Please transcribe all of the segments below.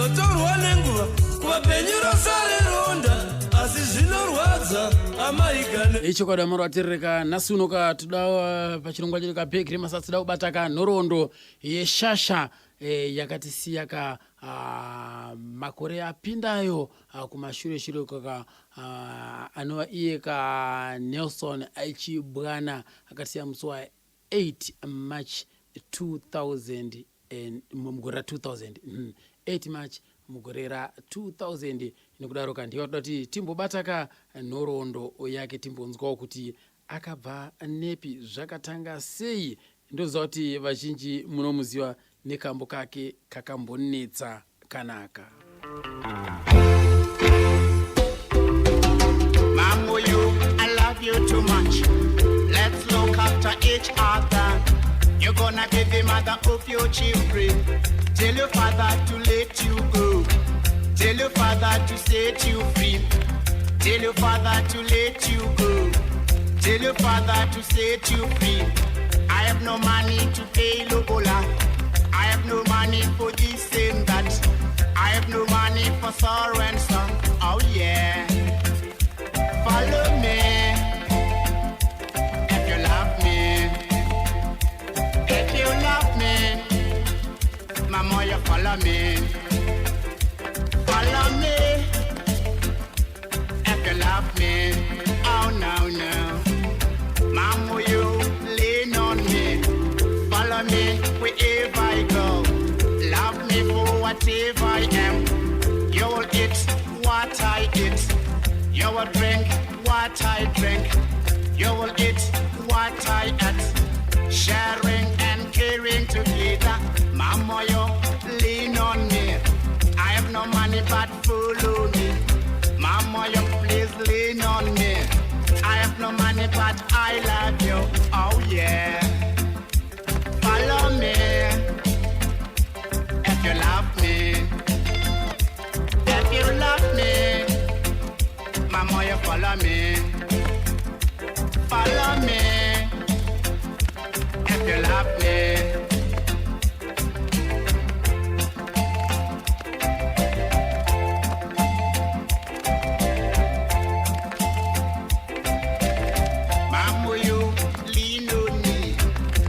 zvinotorwa nenguva kuvapenyuro sare ronda asi zvinorwadza amaigane ichokwadi amaro atireka nhasi unoka toda pachirongwa chedu kapegre masatsi toda kubata kanhoroondo yeshasha yakatisiya ka makore apindayo kumashure kaka anova iye ka Nelson Achibwana akatisiya musi wa 8 March 2000 mugore ra 2000 8 March mugore ra 2000 inokudaro kandi watoda kuti timbobata ka nhoroondo yake timbonzwawo kuti akabva nepi zvakatanga sei. Ndoziva kuti vazhinji munomuziva nekambo kake kakambonetsa kanaka. Mambo, I love you too much. Let's look after each other. You're gonna be the mother of your children. Tell your father to let you go. Tell your father to set you free. Tell your father to let you go. Tell your father to set you free. I have no money to pay Lobola. I have no money for this and that. I have no money for sorrow and song. Oh yeah. Follow me if you love me. If you love me, mama, you follow me. Follow me if you love me. Oh no, no. Mama, you lean on me. Follow me wherever I go. Love me for whatever I am. You will eat what I eat. You will drink what I drink. You will eat what I eat. Sharing and caring together. Mama, you lean on me. I have no money but follow me. Mama, you please lean on me. I have no money but I love you. Oh yeah. Follow me if you love me. If you love me, mama, you follow me. Follow me if you love me. Mama, you lean on me.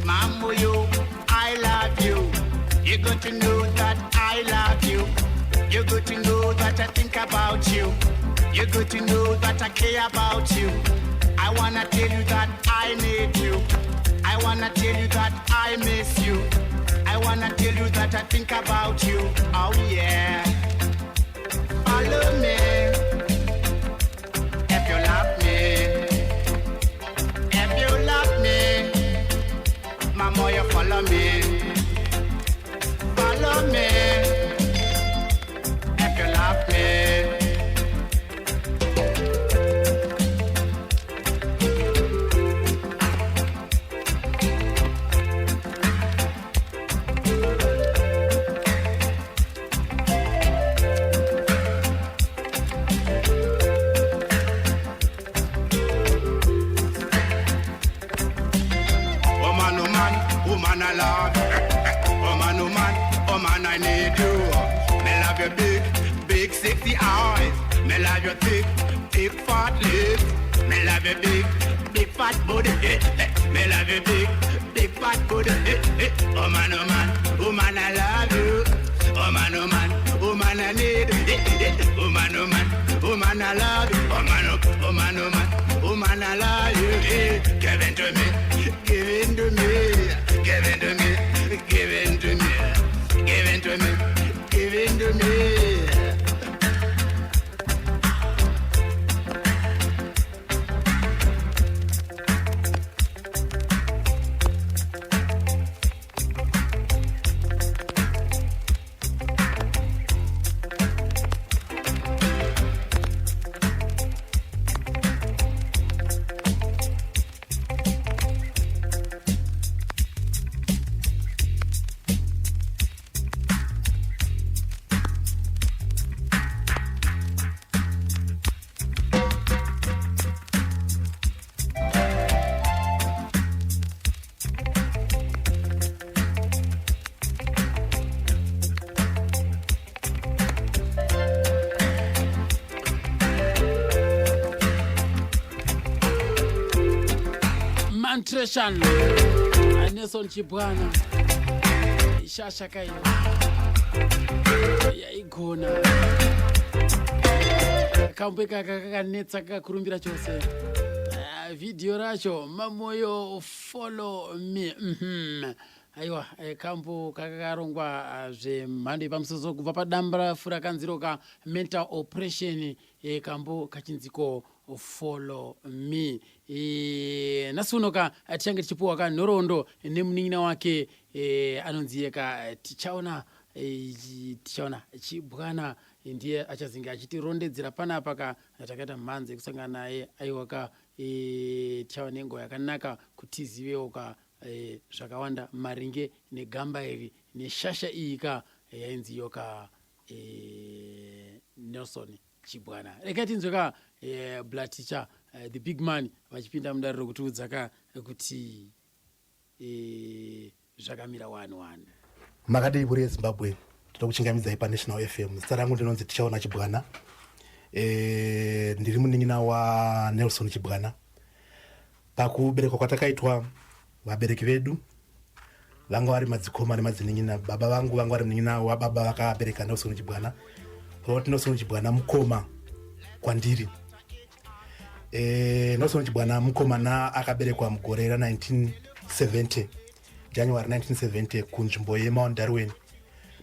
Mama, you, I love you. You got to know that I love you. You got to know that I think about you. You got to know that I care about you. I wanna tell you that I need you. I wanna tell you that I miss you. I wanna tell you that I think about you. Oh yeah. Follow me if you love me. If you love me, mama, you follow me. Follow me if you love me. Woman, I love you. Woman, I need you. Me love your big, sexy eyes. Me love your thick, fat lips. Me love your big, fat booty. Me love your big, fat booty. Woman, I love you. Woman, I need you. Woman, I love you. Woman, I love you. Give in to me, give in to me. Give in to me, give in to me, give in to me, give in to me. situation Nelson Chibwana Shasha kayo yaigona kampeka kakanetsa kakurumbira chose video racho mamoyo follow me aiwa kampo kakarongwa zvemhando yepamusoro kubva padamba fura kanziro ka mental oppression kampo kachinziko follow me nasunoka tichange tichipuwa kanhoroondo nemunin'ina wake anonziyeka tichaona Chibwana ndiye achazinge achitirondedzera panapa takaita mhanza yekusangana naye aiwaka tichava nengo yakanaka kuti tizivewo zvakawanda maringe negamba iri neshasha iyi yainziyo Nelson Chibwana. Reka tinzwe blood teacher the big man vachipinda mudariro kutiudza kuti zvakamira 1-1. Makadii muri Zimbabwe tinokuchingamidzai paNational FM. Zita rangu ndinonzi Tichaona Chibwana. Ndiri munin'ina wa Nelson Chibwana. Pakuberekwa kwatakaitwa vabereki vedu vanga vari madzikoma nemadzining'ina. Baba vangu vanga vari munin'ina wababa vakabereka Nelson Chibwana. Kuti Nelson Chibwana mukoma kwandiri. Nelson Chibwana mukomana akaberekwa mugore ra1970 January 1970 kunzvimbo yeMount Darwin.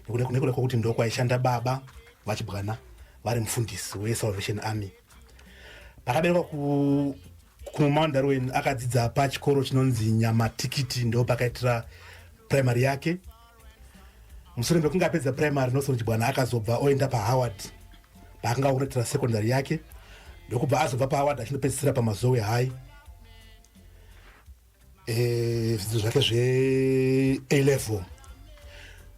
Nekuda kwokuti ndoko aishanda baba vaChibwana vari mufundisi weSalvation Army. Pakaberekwa kuMount Darwin akadzidza pachikoro chinonzi Nyamatikiti ndo pakaitira primary yake. Mushure mekunge apedza primary Nelson Chibwana akazobva oenda paHoward paakanga akunoitira secondary yake. Ndokubva azobva paHoward achindopedzisira paMazoe High. Zvidzidzo zvake zve-A level.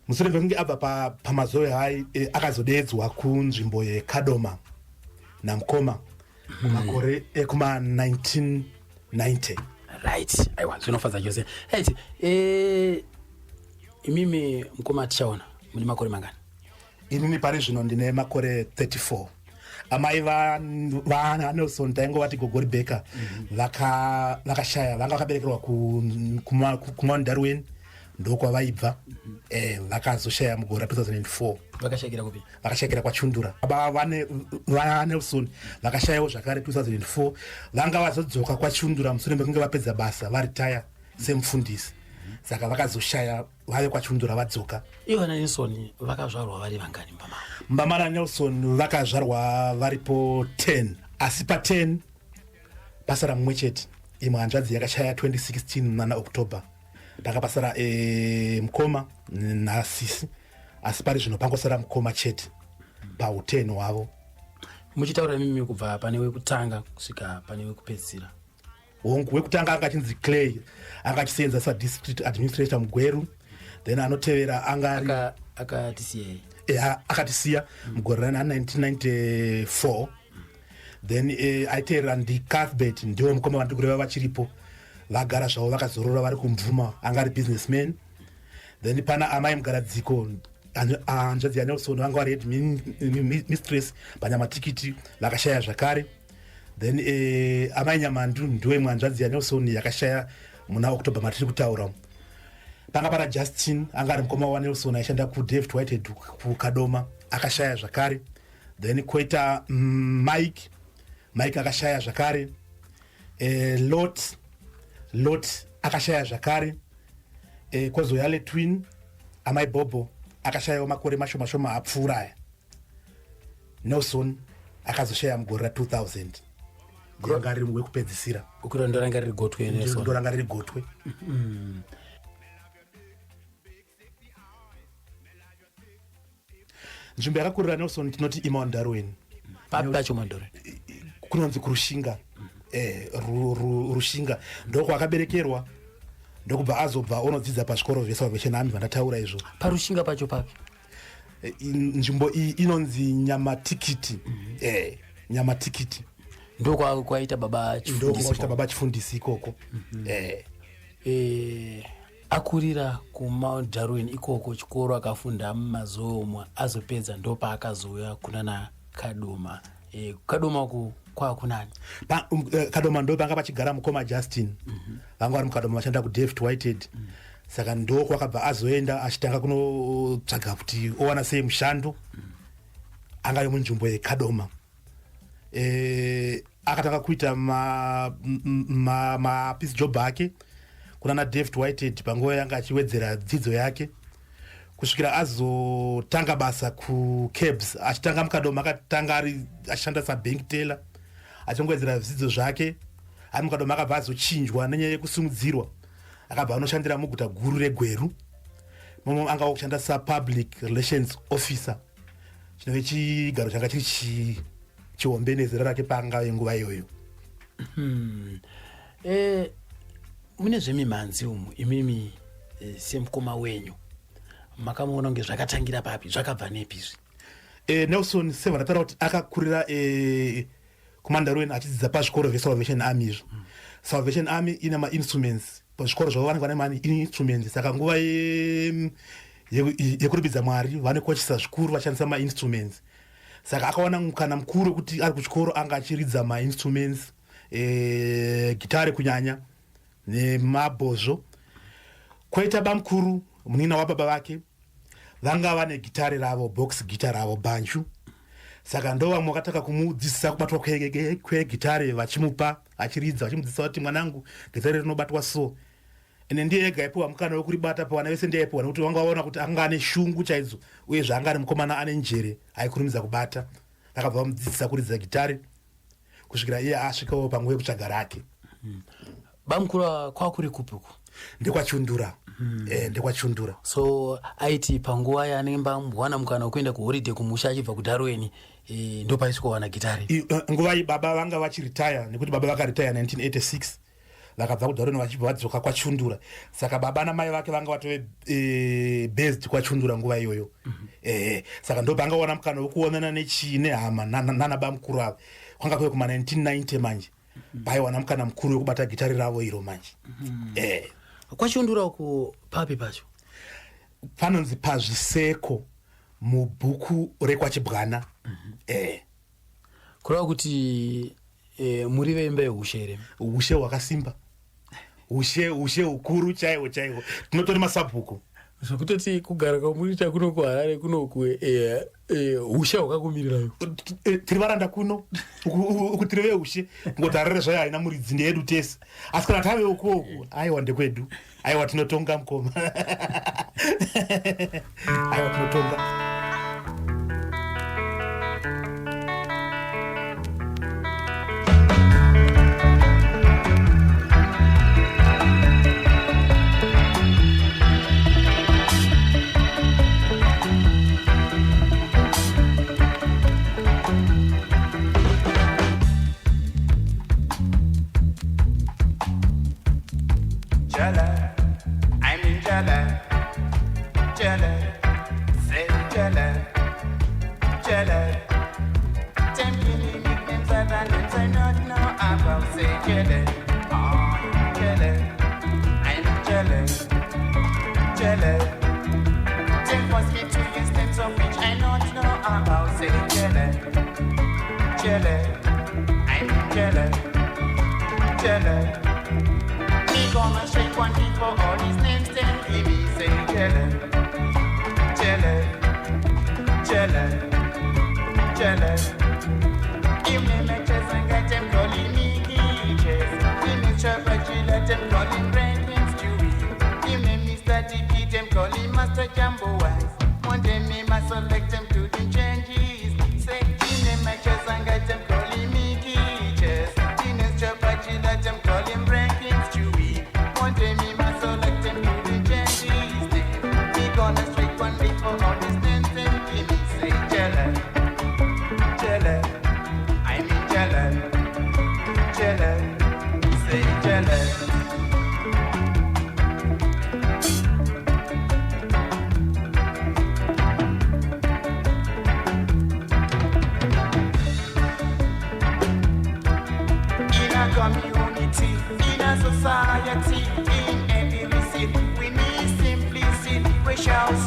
Mushure mekunge abva paMazoe High akazodedzwa kunzvimbo yeKadoma naMukoma makore ekuma 1990. Right. Aiwa zvinofadza chose. Imimi Mukoma Tichaona mune makore mangani? Inini pari zvino ndine makore 34. Amai vaNelson taingovati Gogori Beka vakashaya vanga vakaberekerwa kuMount Darwin ndokwavaibva vakazoshaya mugore 2004. Vakashayikira kupi? Vakashayikira kwaChundura. vaNelson vakashayawo zvakare 2004 vanga vazodzoka kwaChundura mushure mekunge vapedza basa varitaya semufundisi. Saka vakazoshaya vave kwaChundura vadzoka. Ivo naNelson vakazvarwa vari vangani Mbama naNelson vakazvarwa varipo 10. Asi pa10 pasara mumwe chete. Imwe hanzvadzi yakashaya 2016 mwana October. Pakapasara Mukoma naSisi. Asi pari zvino pangosara Mukoma chete pa10 wavo. Muchitaura mimi kubva pane wekutanga kusvika pane wekupedzisira. Wekutanga akachinzi Clay akachisenza sadistrict administrator mugweru. Then anotevera angari akatisiya mugore ra1994. Then aitevera ndiCathbert ndiwo mukoma vandikureva vachiripo vagara zvavo vakazorora vari kumvuma angari businessman. Then pana amai mugaradziko hanzvadzi yaNelson vanga vari head mistress paNyamatikiti vakashaya zvakare. Then amai Nyamandu ndiwe mwanzvadzi yaNelson yakashaya muna October matiri kutaura. Panga para Justin angari mukoma waNelson aishanda kuDavid Whitehead kuKadoma akashaya zvakare. Then koita Mike akashaya zvakare. Lot akashaya zvakare. Kozoyale twin amai Bobo akashayawo makore mashoma apfuura. Nelson akazoshaya mugore ra2000 ndanga riri wekupedzisira. Ukura ndoranga riri gotwe Nelson. Ndoranga riri gotwe. Nzvimbo yakakurira Nelson tinoti iMount Darwin. Pacho Mount Darwin. Kunonzi kuRushinga. Rushinga ndoko akaberekerwa ndokubva azobva onodzidza pazvikoro zveSalvation Army vandataura izvo. Parushinga pacho papi? Nzvimbo iyi inonzi Nyamatikiti. Nyamatikiti. Ndoko kwaita baba chifundisi. Ndoko kwaita baba chifundisi ikoko. Akurira kuMount Darwin ikoko chikoro akafunda muMazoe azopedza ndopa akazouya kuna naKadoma. Kadoma ku kwakunani kadoma ndo panga pachigara mukoma Justin vanga vari mukadoma vachanda kuDavid Whitehead saka ndo kwakabva azoenda achitanga kunotsvaga kuti owana sei mushando anga munzvimbo yekadoma akatanga kuita mapiece job ake kuna David Whitehead panguva yanga achiwedzera dzidzo yake kusvikira azotanga basa kuCabs achitanga mukadoma akatanga ari achishanda sabank teller achingowedzera zvidzidzo zvake ari mukadoma akabva azochinjwa nenyaya yekusimudzirwa akabva anoshandira muguta guru reGweru momo anga okushanda sapublic relations officer chinove chigaro changa chiri chihombe nezera rake panga yenguva iyoyo. Mune zvemimhanzi umu imimi semukoma wenyu makamuona kunge zvakatangira papi zvakabva nepizvi? Nelson sevanataura kuti akakurira kumandarweni achidzidza pazvikoro veSalvation Army izvo. Salvation Army ina mainstruments pazvikoro zvavo vanenge vane mainstruments saka nguva yekuripidza Mwari vanokochisa zvikuru vachishandisa mainstruments saka akawana mukana mukuru kuti ari kuchikoro anga achiridza mainstruments gitare kunyanya nemabhozvo. Kwaita bamukuru munina wababa vake vanga vane gitare ravo box guitar ravo banju saka ndo vamwe vakataka kumudzidzisa kubatwa kwegitare vachimupa achiridza vachimudzidzisa kuti mwanangu gitare rinobatwa so ene ndiye ega aipuwa mukana wekuribata pavana vese ndiye aipuwa nekuti vanga vaona kuti anga ane shungu chaidzo uye zvanga ane mukomana ane njere aikurumidza kubata vakabva vamudzidzisa kuridza gitare kusvikira iye asvikawo panguva yekutsvaga rake. Bamukuru kwakuri kupuku ndekwachundura ndekwachundura so aiti panguva yanenge mbwana mukana wekuenda kuholiday kumusha achibva kuDarweni ndo paisikowana gitare. Nguva iyi baba vanga vachiritaya nekuti baba vakaritaya 1986 vakabva kuDarweni vachibva vadzoka kwachundura saka baba namai vake vanga vatove based kwachundura nguva iyoyo. Saka ndo panga wana mukana wekuonana nehama nana bamukuru avo kwanga kwe kuma 1990 manje baiwana mukana mukuru wekubata gitare ravo iro manje. Kwachundura uku papi pacho panonzi pazviseko mubhuku rekwachibwana. kureva kuti muri vembe yeushe here? Ushe hwakasimba, ushe hukuru chaiwo chaiwo. Tinotori masabhuku zvokutoti kugara kwamuri chakuno kuHarare kunoku ushe hwakakumirirayo. Tiri varanda kuno uku tiri veushe ngoti Harare zvayo haina muridzi ndeyedu tese asi kana tave uku aiwa ndekwedu aiwa tinotonga mukoma aiwa tinotonga.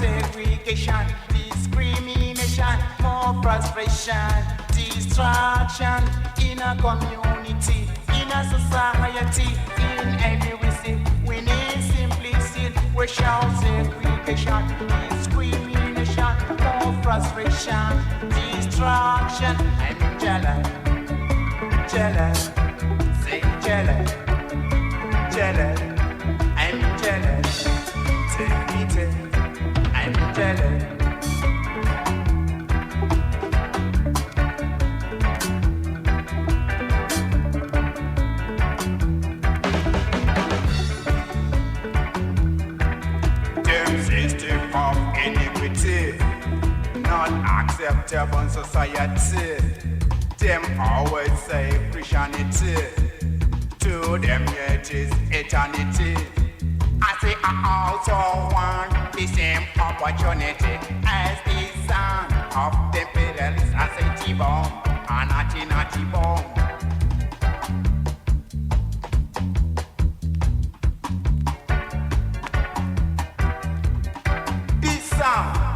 Segregation, discrimination, more frustration. Distraction in a community, in a society, in every we see. We need simplicity, we shout segregation, discrimination, more frustration, distraction. I'm jealous, jealous, say jealous, jealous. I'm jealous, take it, I'm jealous. Of iniquity, not acceptable in society. Them always say Christianity, to them it is eternity. I say I also want the same opportunity as the son of the imperialists. I say T-bomb, and not T-bomb.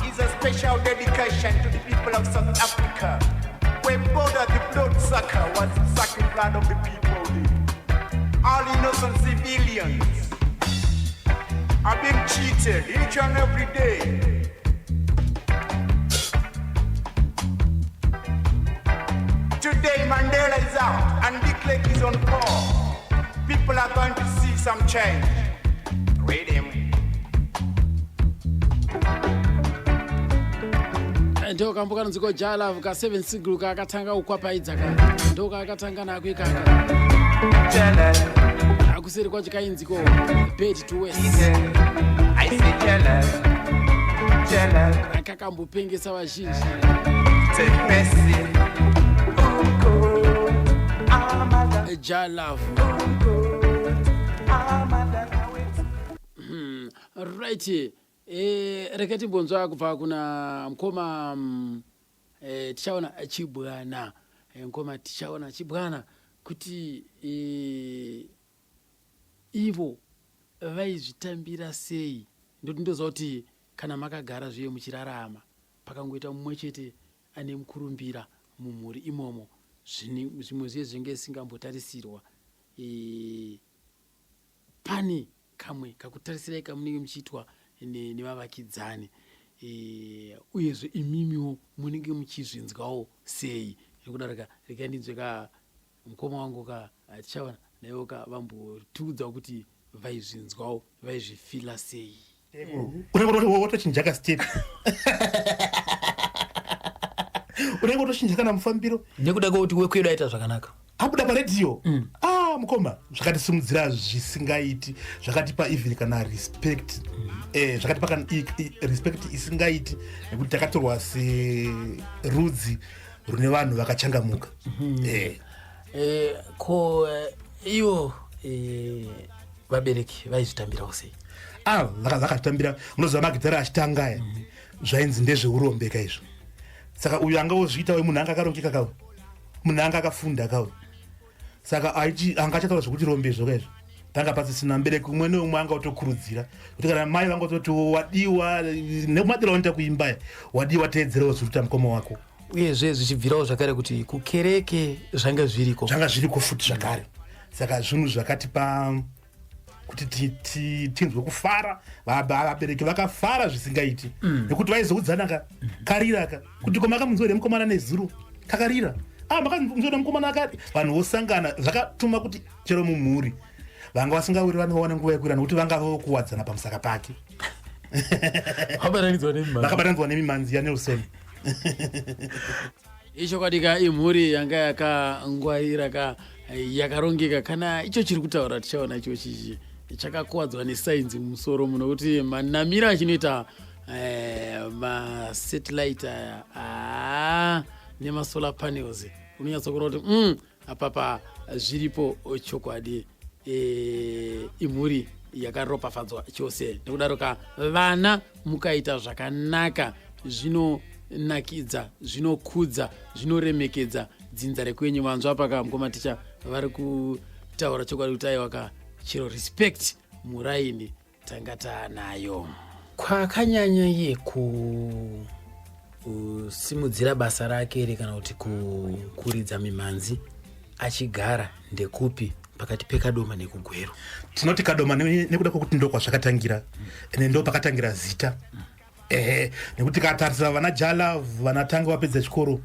Is a special dedication to the people of South Africa, where border the bloodsucker was sucking blood of the people. All innocent civilians are being cheated each and every day. Today Mandela is out and de Klerk is on call. People are going to see some change. Read him. Ndo kambuka nziko jala ka 7 sigulu ka akatanga ukwapaidza ka ndo ka akatanga na kuikaka Jealous. akuseri kwa chikainziko bed to west I say jealous. Jealous. akakambopengesa vazhinji Take mercy. jala right reketi mbonzo kubva kuna mkoma tichaona chibwana ngoma tichaona chibwana kuti ivo vaizvitambira sei ndozoti kana makagara zviye muchirarama pakangoita mumwe chete ane mukurumbira mumhuri imomo zvimwe zviye zvinge singambotarisirwa pane kamwe kakutarisira kamunenge muchiitwa nevavakidzani uyezve imimiwo munenge muchizvinzwawo sei nekudarika rekandinzwe ka mukoma wangu ka tichaona naivo ka vambotiudzawo kuti vaizvinzwawo vaizvifila sei unenge wotochinjaka step unenge wotochinja kana mufambiro nekuda kwekuti wekwedu aita zvakanaka abuda paredhiyo mukoma zvakatisimudzira zvisingaiti zvakatipa even kana respect zvakatipa kana respect isingaiti nekuti takatorwa serudzi rune vanhu vakachangamuka ko ivo vabereki vaizvitambirawo sei vakazvitambira unoziva magitara achitanga zvainzi ndezveurombeka izvo saka uyu anga ozviitawo munhu anga akarongeka kawe munhu anga akafunda kawe saka anga achataura zvokuti rombezvo kaizvo tanga pasisina mbereki umwe neumwe anga utokurudzira kuti kana mai vanga utoti wadiwa nekumadira wanoita kuimba wadiwa teedzerewo zviruta mukoma wako uyezve zvichibvirawo zvakare kuti kukereke zvanga zviriko futi zvakare saka zvinhu zvakatipa kuti tinzwe kufara vabereki vakafara zvisingaiti nekuti vaizoudzana kariraka kuti komakamunzwere mukomana nezuro takarira makanzwere mukomana akati vanhu vosangana zvakatuma kuti chero mumhuri vanga vasingauri vanoona nguva yekurira nekuti vanga vokuwadzana pamusaka pake vakabatanidzwa nemimanzi yanelson icho kwadika imhuri yanga yakangwarira yakarongeka kana icho chiri kutaura tichaona icho chichi chakakuwadzwa nesainzi mumusoro muno kuti manamira achinoita masatellite nemasolar panels unonyatsokuona kuti apapa zviripo chokwadi imhuri yakaropafadzwa chose nekudaroka vana mukaita zvakanaka zvinonakidza zvinokudza zvinoremekedza dzinza rekwenyu vanzwa paka mukomaticha vari kutaura chokwadi kuti aiwaka chero respect muraini tanga taanayo kwakanyanya iye kusimudzira basa rake ere kana kuti kukuridza mimhanzi achigara ndekupi pakati pekadoma nekugweru? Tinoti kadoma nekuda kwokuti ndo kwazvakatangira ende ndo pakatangira zita. Nekuti katarisa vana Jala vanatanga vapedza chikoro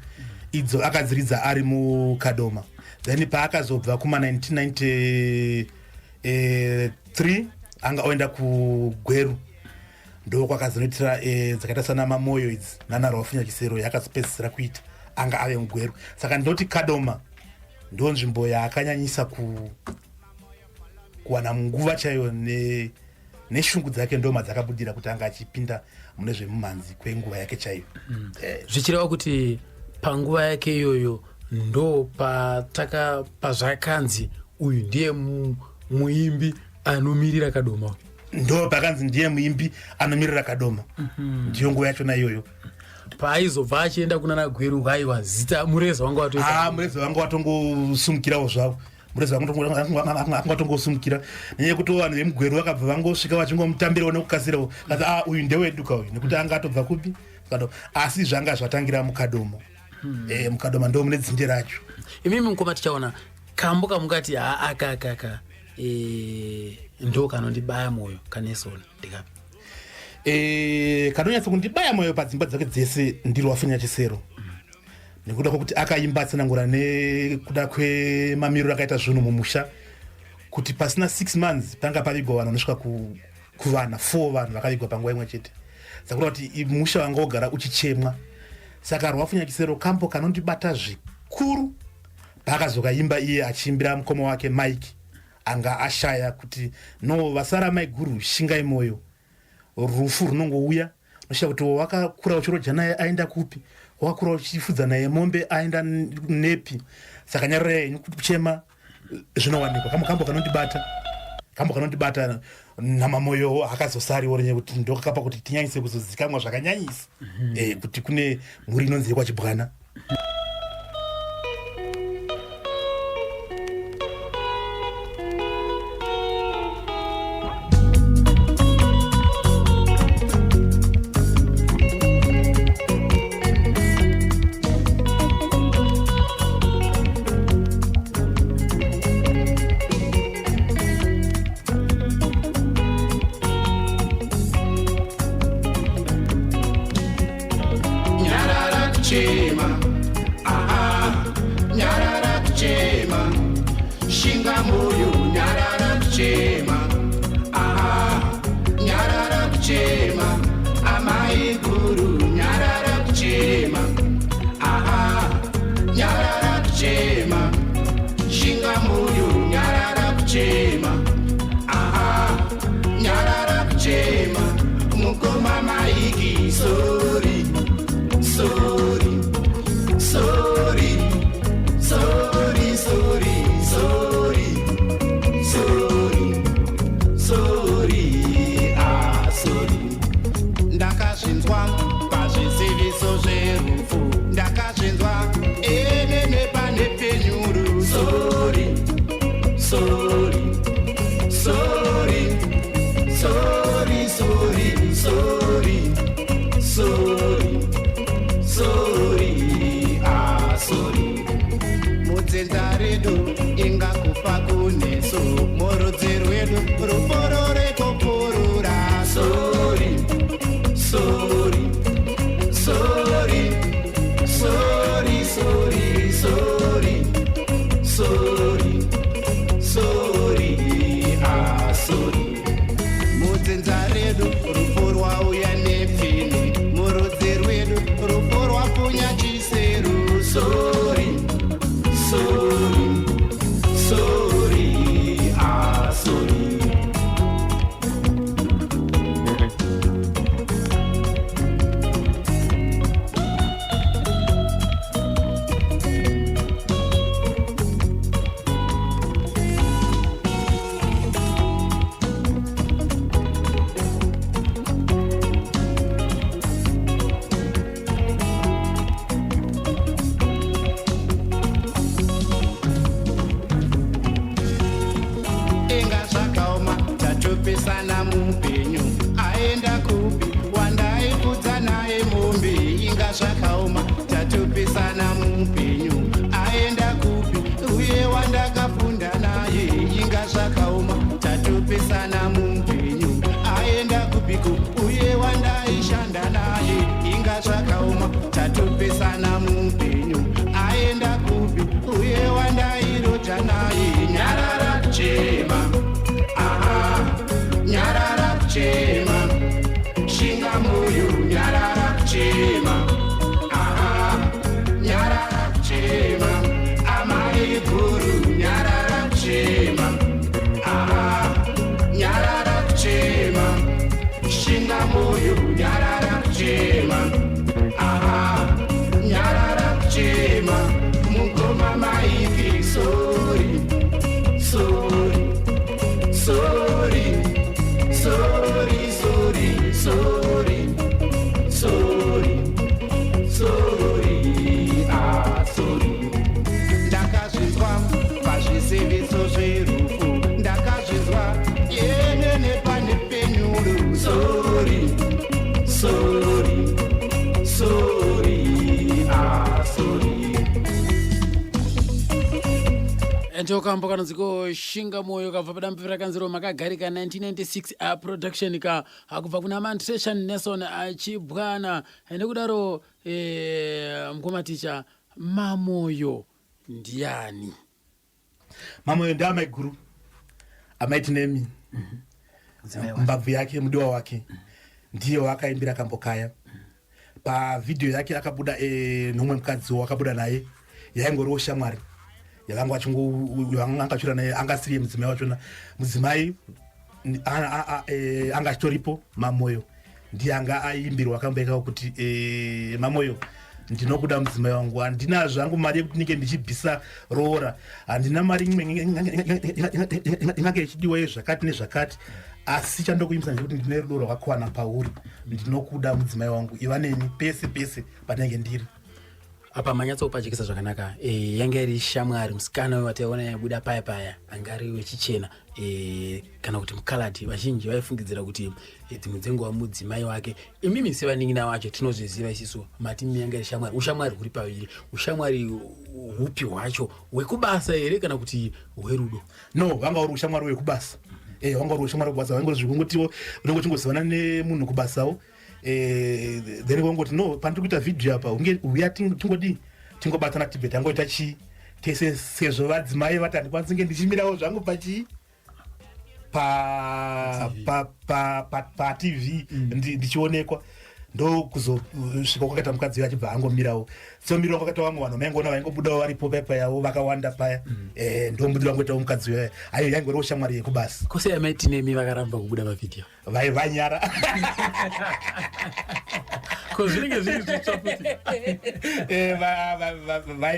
idzo akadziridza ari mukadoma. Then paakazobva kuma 1993 anga oenda kugweru ndo kwakazonotira dzakaita sana mamoyo idzi nanarawafunya chisero yakazopedzisira kuita anga ave mugweru. Saka ndoti kadoma ndo nzvimbo yaakanyanyisa kuwana nguva chayo neshungu dzake ndoma dzakabudira kuti anga achipinda mune zvemumhanzi kwenguva yake chaiyo. Zvichireva kuti panguva yake iyoyo ndo pazvakanzi uyu ndiye muimbi anomirira kadoma. Ndo pakanzi ndiye muimbi anomirira kadoma. Ndiyo nguva yachona iyoyo. Paaizobva achienda kuna Nagweru haiwa zita mureza wanga watoita. Mureza wanga watongosumukirawo zvavo. Mureza wanga watongosumukira. Nenyaya kuti vanhu vemugweru vakabva vangosvika vachingomutambirawo nekukasirawo. Kazi uyu ndeweduka uyu nekuti anga atobva kupi? Asi zvanga zvatangira mukadoma. Mukadoma ndo mune dzinde racho. Imi mukoma tichaona kambo kamungati aka ndo kanondibaya moyo kaNelson ndikapi? Kanonyatsa kundibaya moyo padzimba dzake dzese ndiri Wafunya Chisero. Nekuda kwokuti akaimba tsanangura nekuda kwemamiriro akaita zvinhu mumusha kuti pasina 6 months panga pavigwa vanhu vanosvika kuvana 4 vanhu vakavigwa panguva imwe chete. Saka kuti musha wanga ogara uchichemwa. Saka Wafunya Chisero kambo kanondibata zvikuru paakazokaimba iye achiimbira mukoma wake Mike anga ashaya kuti no vasara maiguru shingai moyo rufu runongouya unosha kuti wakakura uchirojha naye aenda kupi, wakakura uchifudza naye mombe aenda nepi. Saka nyarare kuchema zvinowanikwa kambo kanondibata namamoyo akazosari orenye kuti ndokakapa kuti tinyanyise kuzozikamwa zvakanyanyisa kuti kune mhuri inonzi kwaChibwana. zvakaoma tatopisana muupenyu aenda kupi uye wandakafunda naye inga zvakaoma tatopisana muupenyu aenda kupiko uye wandaishanda naye inga zvakaoma tatopisana muupenyu aenda kupi uye wandairota naye nyarara kuchema nyarara kuchema shinga moyo nyarara kuchema nyarara kuchema amai guru nyarara kuchema nyarara kuchema shinga moyo nyarara kuchema nyarara kuchema mukoma maiki sorry sorry sorry sorry sorry sorry sorry sorry sorry ndakazvizwa pazviseviso zverufu ndakazvizwa yenene pane penyuru sorry sorry sorry sorry ndokambo kanonziko shinga moyo kabva padamupira kanziro makagarika 1996 production ka akubva kuna Mantration Nelson achibwana nekudaro mkomaticha mamoyo ndiani mamoyo ndi amai guru amaiti nemi mbabvu yake mudiwa wake ndiye wakaimbira kambokaya pavidhiyo yake akabuda nomwe mukadzi wakabuda naye yaingoriwo shamwari yakanga angachura naye angasiriye mudzimai wachona mudzimai anga chitoripo mamoyo ndiye anga aimbirwa akamboikawo kuti mamoyo ndinokuda mudzimai wangu handina zvangu mari yekuti ndinge ndichibvisa roora handina mari imwe ingange ichidiwa zvakati nezvakati asi chandokuimbisa ndekuti ndine rudo rwakakwana pauri ndinokuda mudzimai wangu iva neni pese pese panenge ndiri apa manyatsopachikisa zvakanaka yange iri shamwari musikana wataiona yabuda paya paya angari wechichena kana kuti mukalati vazhinji vaifungidzira kuti dzimwe dzenguva mudzimai wake imimi sevaning'ina wacho tinozviziva isisu mati yange iri shamwari ushamwari huri paviri ushamwari hupi hwacho hwekubasa here kana kuti hwerudo no vanga uri ushamwari hwekubasa wanga uri ushamwari hwekubasa vanga zvikungotiwo unenge uchingozivana nemunhu kubasawo then wangoti no pandiri kuita video apa uya tingodi tingobatana tibheti angoita chii tese sezvo vadzimai vati handikwanisi nge ndichimirawo zvangu pachii pa TV ndichionekwa ndo kuzosvika kwakaita mukadzi uyo achibva angomirawo somirawo kwakaita vamwe vanhu maingoona vaingobudawo varipo paipa yavo vakawanda paya ndo mbudiro wangoitawo mukadzi uyo ayo yaingoriwo shamwari yekubasa kose yamaiti nemi vakaramba kubuda mavhidhiyo vanyara kozvinenge zviri zvitsva futi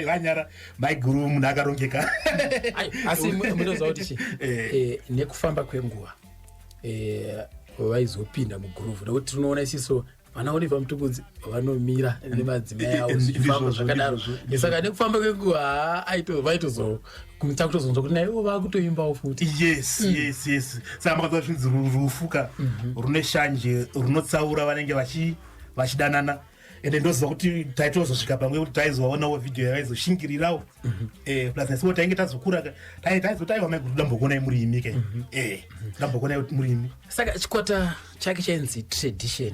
vanyara maiguru munhu akarongeka asi munoziva kuti nekufamba kwenguva vaizopinda muguruvhu nekuti tinoona isiso vana Oliver Mtukudzi vanomira nemadzimai avo zvifambo zvakadaro saka nekufamba kwenguva vaitozokumuta kutozonzwa kuti naivo vakutoimbawo futi yes saka makazva zvinzi rufuka rune shanje runotsaura vanenge vachidanana ende ndoziva kuti taitozosvika pamwe kuti taizovaonawo vhidhiyo yavaizoshingirirawo plus nesiwo tainge tazokura taizotaiva maiguru dambokuonai murimi kai dambokuonai murimi saka chikwata chake chainzi Tradition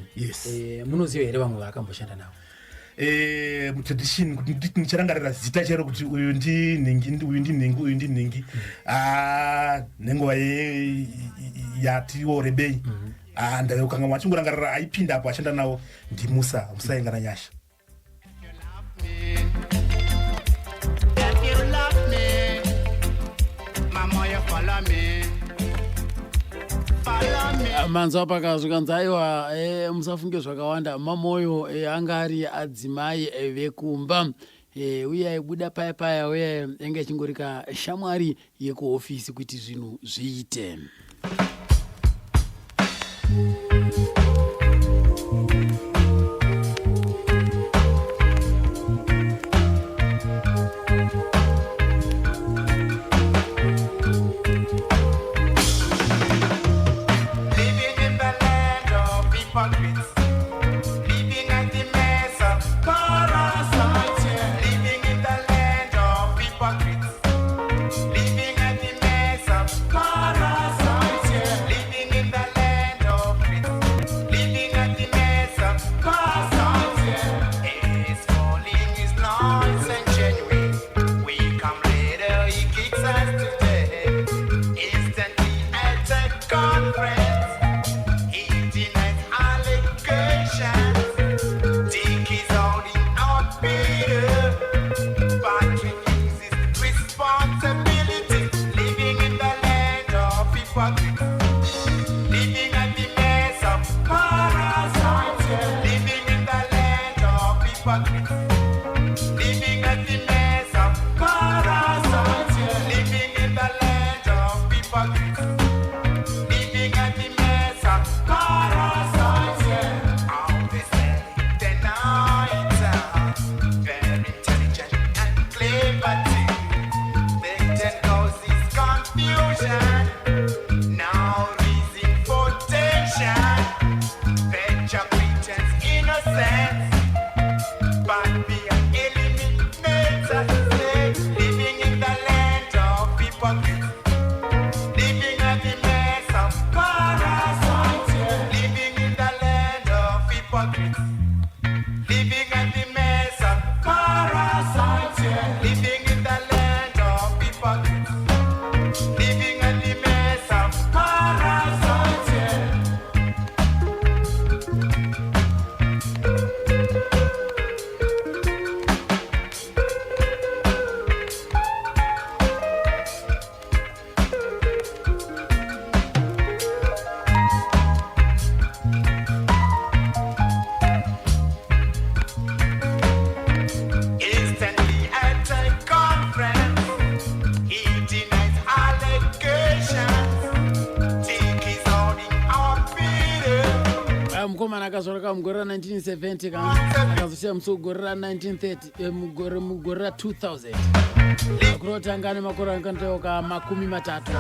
munoziva here vamwe vakamboshanda navo mutradition kuti ndicharangarira zita chero kuti uyu ndinhingi uyu ndinhingi uyu ndinhingi nenguva yatiwo rebei ndakanga machingorangarira aipinda apo ashanda nawo ndimusa musaingana nyasha manzwa pakazvikanzi aiwa musafunge zvakawanda mamoyo anga ari adzimai vekumba uye aibuda paya paya uye yange achingorika shamwari yekuhofisi kuti zvinhu zviite Living at the mess of hypocrites. Living at the mess of parasites, living in the land of hypocrites. Living at the mess of parasites, all they say they know it's very intelligent and clever too. They can cause this confusion, no reason for tension. Bet your pretense innocence, but be an eliminator. Living in the land of hypocrites, living at the mess of parasites, living in the land of hypocrites, living at the mess of parasites, living in the land of hypocrites, living at the mess of parasites. Instantly at a conference, he denies allegations. Take his own in our video. Mkomana akazoroka mugore ra 1970 kana akazosiya musogore ra 1930 mugore ra 2000 kurotanga nemakore akantoka makumi matatu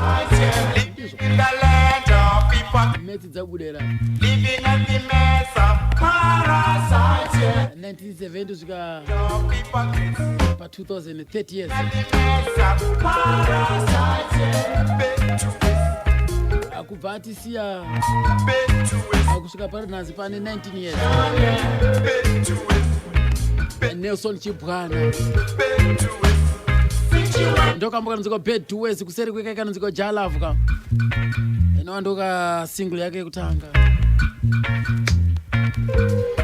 Living in the land of hypocrisy, metsi dzabudera living at the mess of parasites, 1970 kusvika of hypocrisy, pa 2030 years the mess of parasites. Bet to waste, akubva atisiya bet to waste, kusvika pari nhasi pane 19 years bet to waste, Nelson Chibwana bet to waste. ndokambo kanonzika bed to west kuseri kweka kanonzika jalavu ka inowa ndoka single yake yekutanga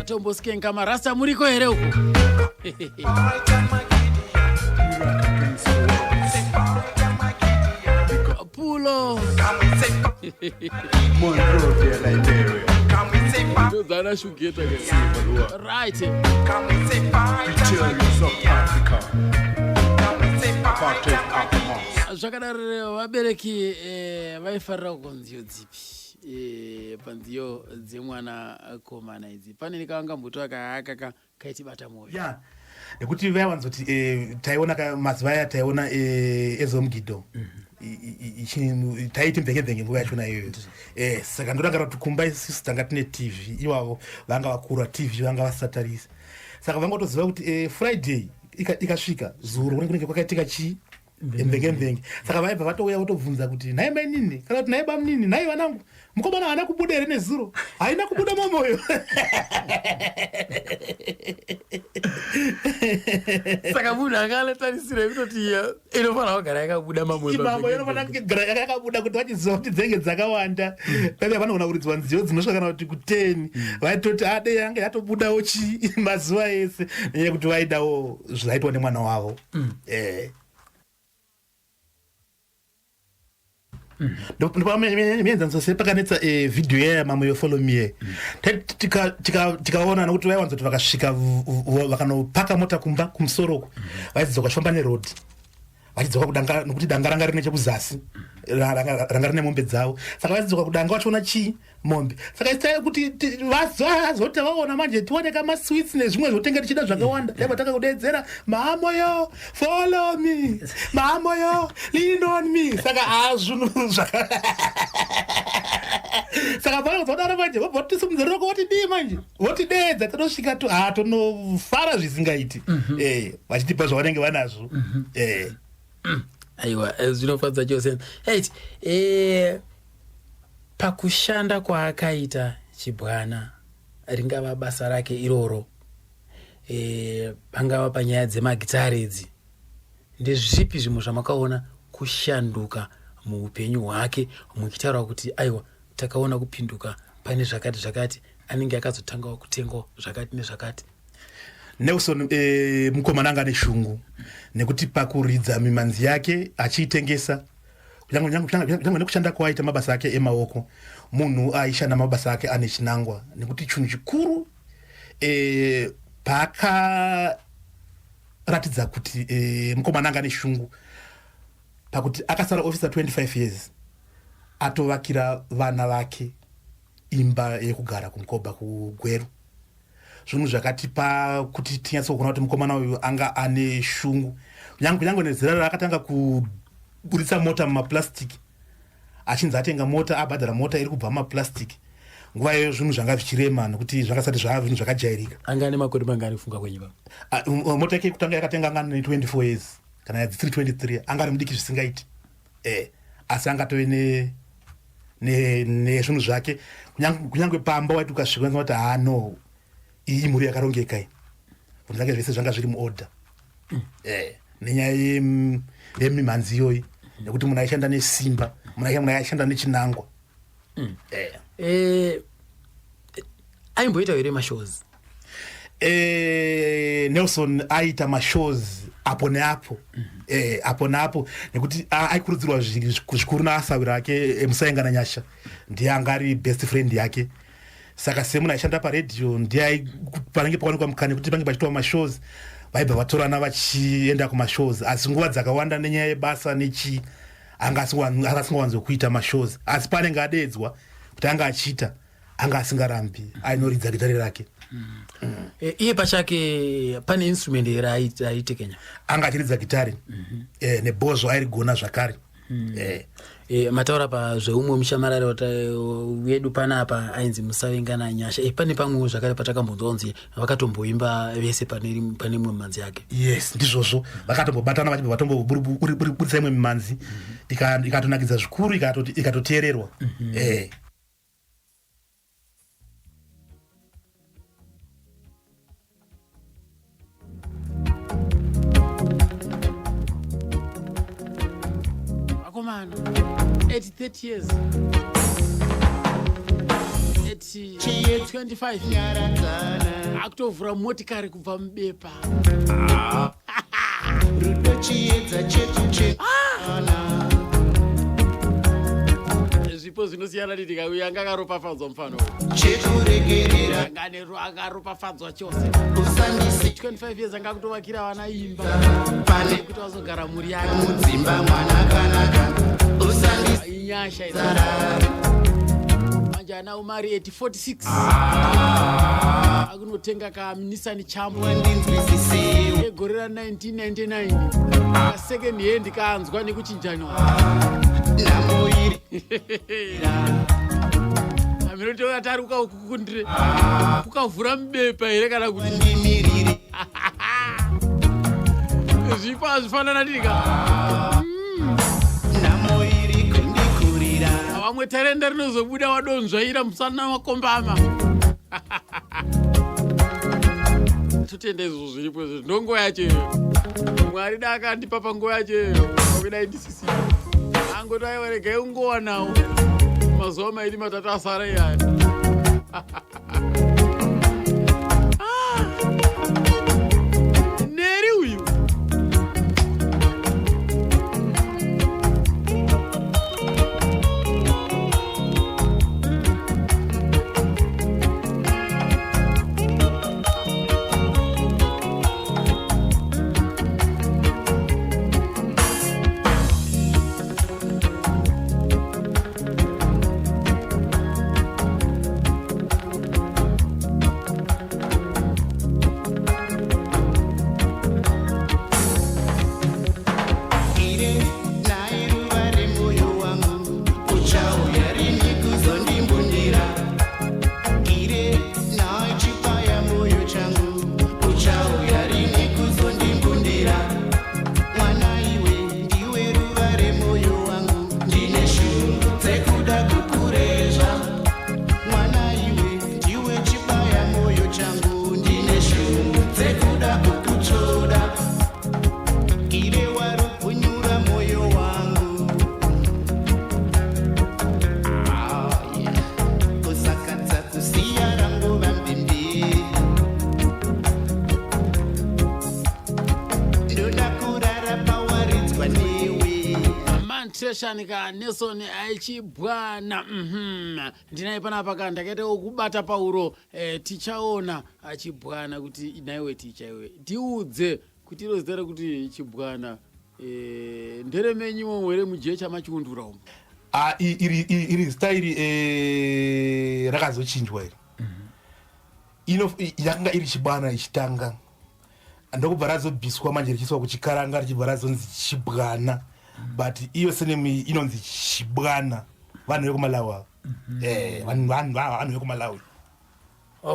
atombo skenka marasta muriko here uko pulo ndozana shugeta right zvakadaro vabereki vaifarira kunziyo dzipi panziyo dzemwana komana idzi pane nekavanga mbuto akaka kaitibata moyo ya nekuti vaiwanzoti taiona mazuva aya taiona ezomugidho taiti mvenge nguva yachona iyoyo saka ndorangara kuti kumba isusu tanga tine tv ivavo vanga vakura tv vanga vasatarisa saka vangotoziva kuti friday ikasvika zuro kunenge kwakaitika chii mvenge saka vaibva vatouya votobvunza kuti nhai mai nini kana kuti nhai bamunini nhai vanangu mukomana haana kubuda here nezuro haina kubuda mamoyo saka munhu angaletarisira kutoti inofanira kugara yakabuda mambo inofanira kugara yakabuda kuti vachiziva kuti dzenge dzakawanda paive vanogona kuridzwa nziyo dzinosvakana kuti ku10 vaitoti ade yange yatobudawo chii mazuva ese nenyaya kuti vaidawo zvaitwa nemwana wavo ndopamenzanisa sepakanetsa video yaya mamwe yofollow me tikaona nokuti vaiwanzoti vakasvika vakanopaka mota kumba kumusoroko vaidzoka shomba nerodi vachidzoka kudanga nokuti danga ranga rine chekuzasi ranga rine mombe dzavo saka vachidzoka kudanga vachiona chii mombe saka isai kuti vazoti vaona manje tioneka maswits nezvimwe zvotenga tichida zvakawanda dai vatanga kudedzera mamoyo follow me mamoyo lean on me saka azvunhu saka vanozodaro manje vobva tisimudzeroko votidii manje votidedza tonosvika tonofara zvisingaiti vachitipa zvavanenge vanazvo aiwa zvinofadza chose right pakushanda kwaakaita Chibwana ringava basa rake iroro pangava panyaya dzemagitari idzi ndezvipi zvimwe zvamakaona kushanduka muupenyu hwake muchitaura kuti aiwa takaona kupinduka pane zvakati anenge akazotangawo kutengawo zvakati nezvakati? Nelson mukomana anga neshungu nekuti pakuridza mimanzi yake achiitengesa kunyangwe nekushanda kwaita mabasa ake emaoko munhu aishanda mabasa ake ane chinangwa nekuti chinhu chikuru paakaratidza kuti mukomana anga neshungu pakuti akasara officer 25 years atovakira vana vake imba yekugara kumkoba kugweru. Zvinhu zvakatipa kuti tinyatsokuona kuti mukomana uyu anga ane shungu, kunyange nezera rakatanga kuburitsa mota mumapurasitiki, achinzi atenga mota abhadhara mota iri kubva mumapurasitiki. Nguva iyoyo zvinhu zvanga zvichirema nekuti zvakasati zvava vinhu zvakajairika. Anga ane makore mangani kufunga kwenyu baba? Mota yake kutanga yakatenga anga ane 24 years kana 23 anga ari mudiki zvisingaiti. Asi anga tove nezvinhu zvake, kunyange pamba waiti ukasvika kuti no iyi mhuri yakarongeka iyi, zvinhu zvake zvese zvanga zviri muorder. Nenyaya yemimhanzi iyoyi, nekuti munhu aishanda nesimba, munhu aishanda nechinangwa. Aimboita here mashows? Nelson aita mashows apo neapo. Apo napo nekuti aikurudzirwa zvikuru naasawira ake Musaingana Nyasha, ndiye anga ari best friend yake. Saka semunhu aishanda paredhiyo ndiye panenge pakawanikwa mukana kuti pange pachitwa mashows, vaibva vatorana vachienda kumashows. Asi nguva dzakawanda nenyaya yebasa nechi anga asingawanzokuita mashows, asi panenge adeedzwa kuti anga achiita, anga asingarambi, ainoridza gitare rake. Iye pachake pane instrument here aitekenya? Anga achiridza gitare nebhozo airigona zvakare. Mataura pazveumwe mushamarari wedu panapa ainzi Musaingana Nyasha. Pane pamwe zvakare patakambonzonzi vakatomboimba vese pane imwe mimhanzi yake. Yes, ndizvozvo vakatombobatana vachibva vatomboburitsa imwe mimhanzi ikatonakidza zvikuru ikatoteererwa. Man, 30 years, 25 akutovhura motikari kubva mubepa. Zvipo zvinosiyana nidikauya anga akaropafadzwa mufano akaropafadzwa chose. 25 years anga kutovakira vana imba kuti vazogara mhuri yake. Nyasha manje ana umari 46 akunotenga kaMissan Chambo egore ra 1999 second hand kaanzwa nekuchinjanywa. Aminotova taruka ukukundire kukavhura mubepa here kana kuti ndimirire. Zvipo hazvifanana ndika. Vamwe tarenda rinozobuda wadonzvaira musana makombama. Tutende izvo zviripo izvo ndongo yacho. Mwari daka andipa pango yacho covid 96. Angoti aiwaregai ungowanawo mazuva mairi matatu asara iyaya. Neri uyu operation ka Nelson achibwana ndinaye panapa ka ndakaita kubata pauro tichaona achibwana kuti inaiwe ticha iwe tiudze kuti rozera kuti chibwana nderemenyi momwere mujecha machundura umo iri style rakazochinjwa iri yakanga iri chibwana ichitanga ndokubva razobviswa manje richiswa kuchikaranga richibva razonzi chibwana but iyo senemi inonzi chibwana vanhu vekumalawi vanhu vekumalawi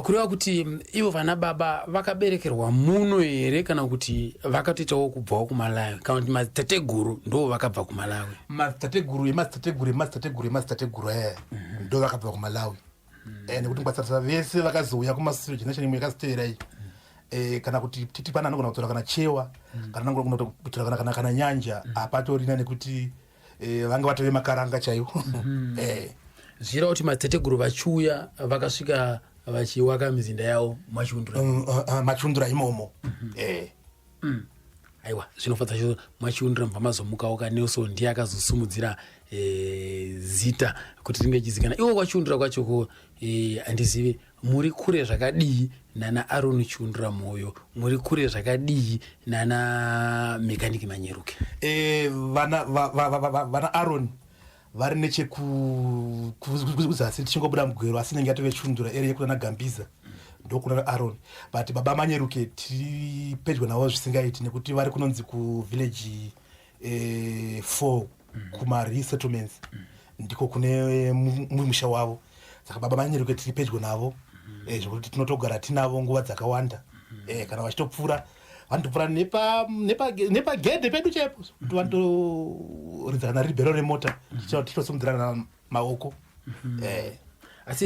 kureva kuti ivo vana baba vakaberekerwa muno here kana kuti vakatoitawo kubvawo kumalawi kana kuti madzitateguru ndo vakabva kumalawi madzitateguru ndo vakabva kumalawi nekuti ngwatsatsa vese vakazouya kumasiro generation imwe yakazotevera iyi kana kuti titi pana anogona kutora kana chewa kana anogona kutora kana nyanja apatorina nekuti vanga vatove makaranga chaiwo zvichira kuti madzitateguru vachiuya vakasvika vachiwaka mizinda yavo machundura imomo aiwa zvinofadza cho mwachiundira mubva mazomukawo kaNelson ndiye akazosumudzira zita kuti ringe chizikana iwo kwachiundira kwachoko handizivi muri kure zvakadii nana Aaron Chiundura Moyo muri kure zvakadii nana Mekaniki Manyeruke vana Aaron vari nechekuzasi tichingobuda mugwero asi nenge atove Chiundura ere yekuna Gambiza ndokuna Aaron but baba Manyeruke tiri pedyo navo zvisingaiti nekuti vari kunonzi kuvillage 4 kuma resettlements ndiko kune musha wavo saka baba Manyeruke tiri pedyo navo zvokuti tinotogara tinavo nguva dzakawanda kana vachitopfuura vanotopfuura nepagedhe pedu chaipo kuti vanotoridza kana ribhero remota tichitosimudzirana maoko asi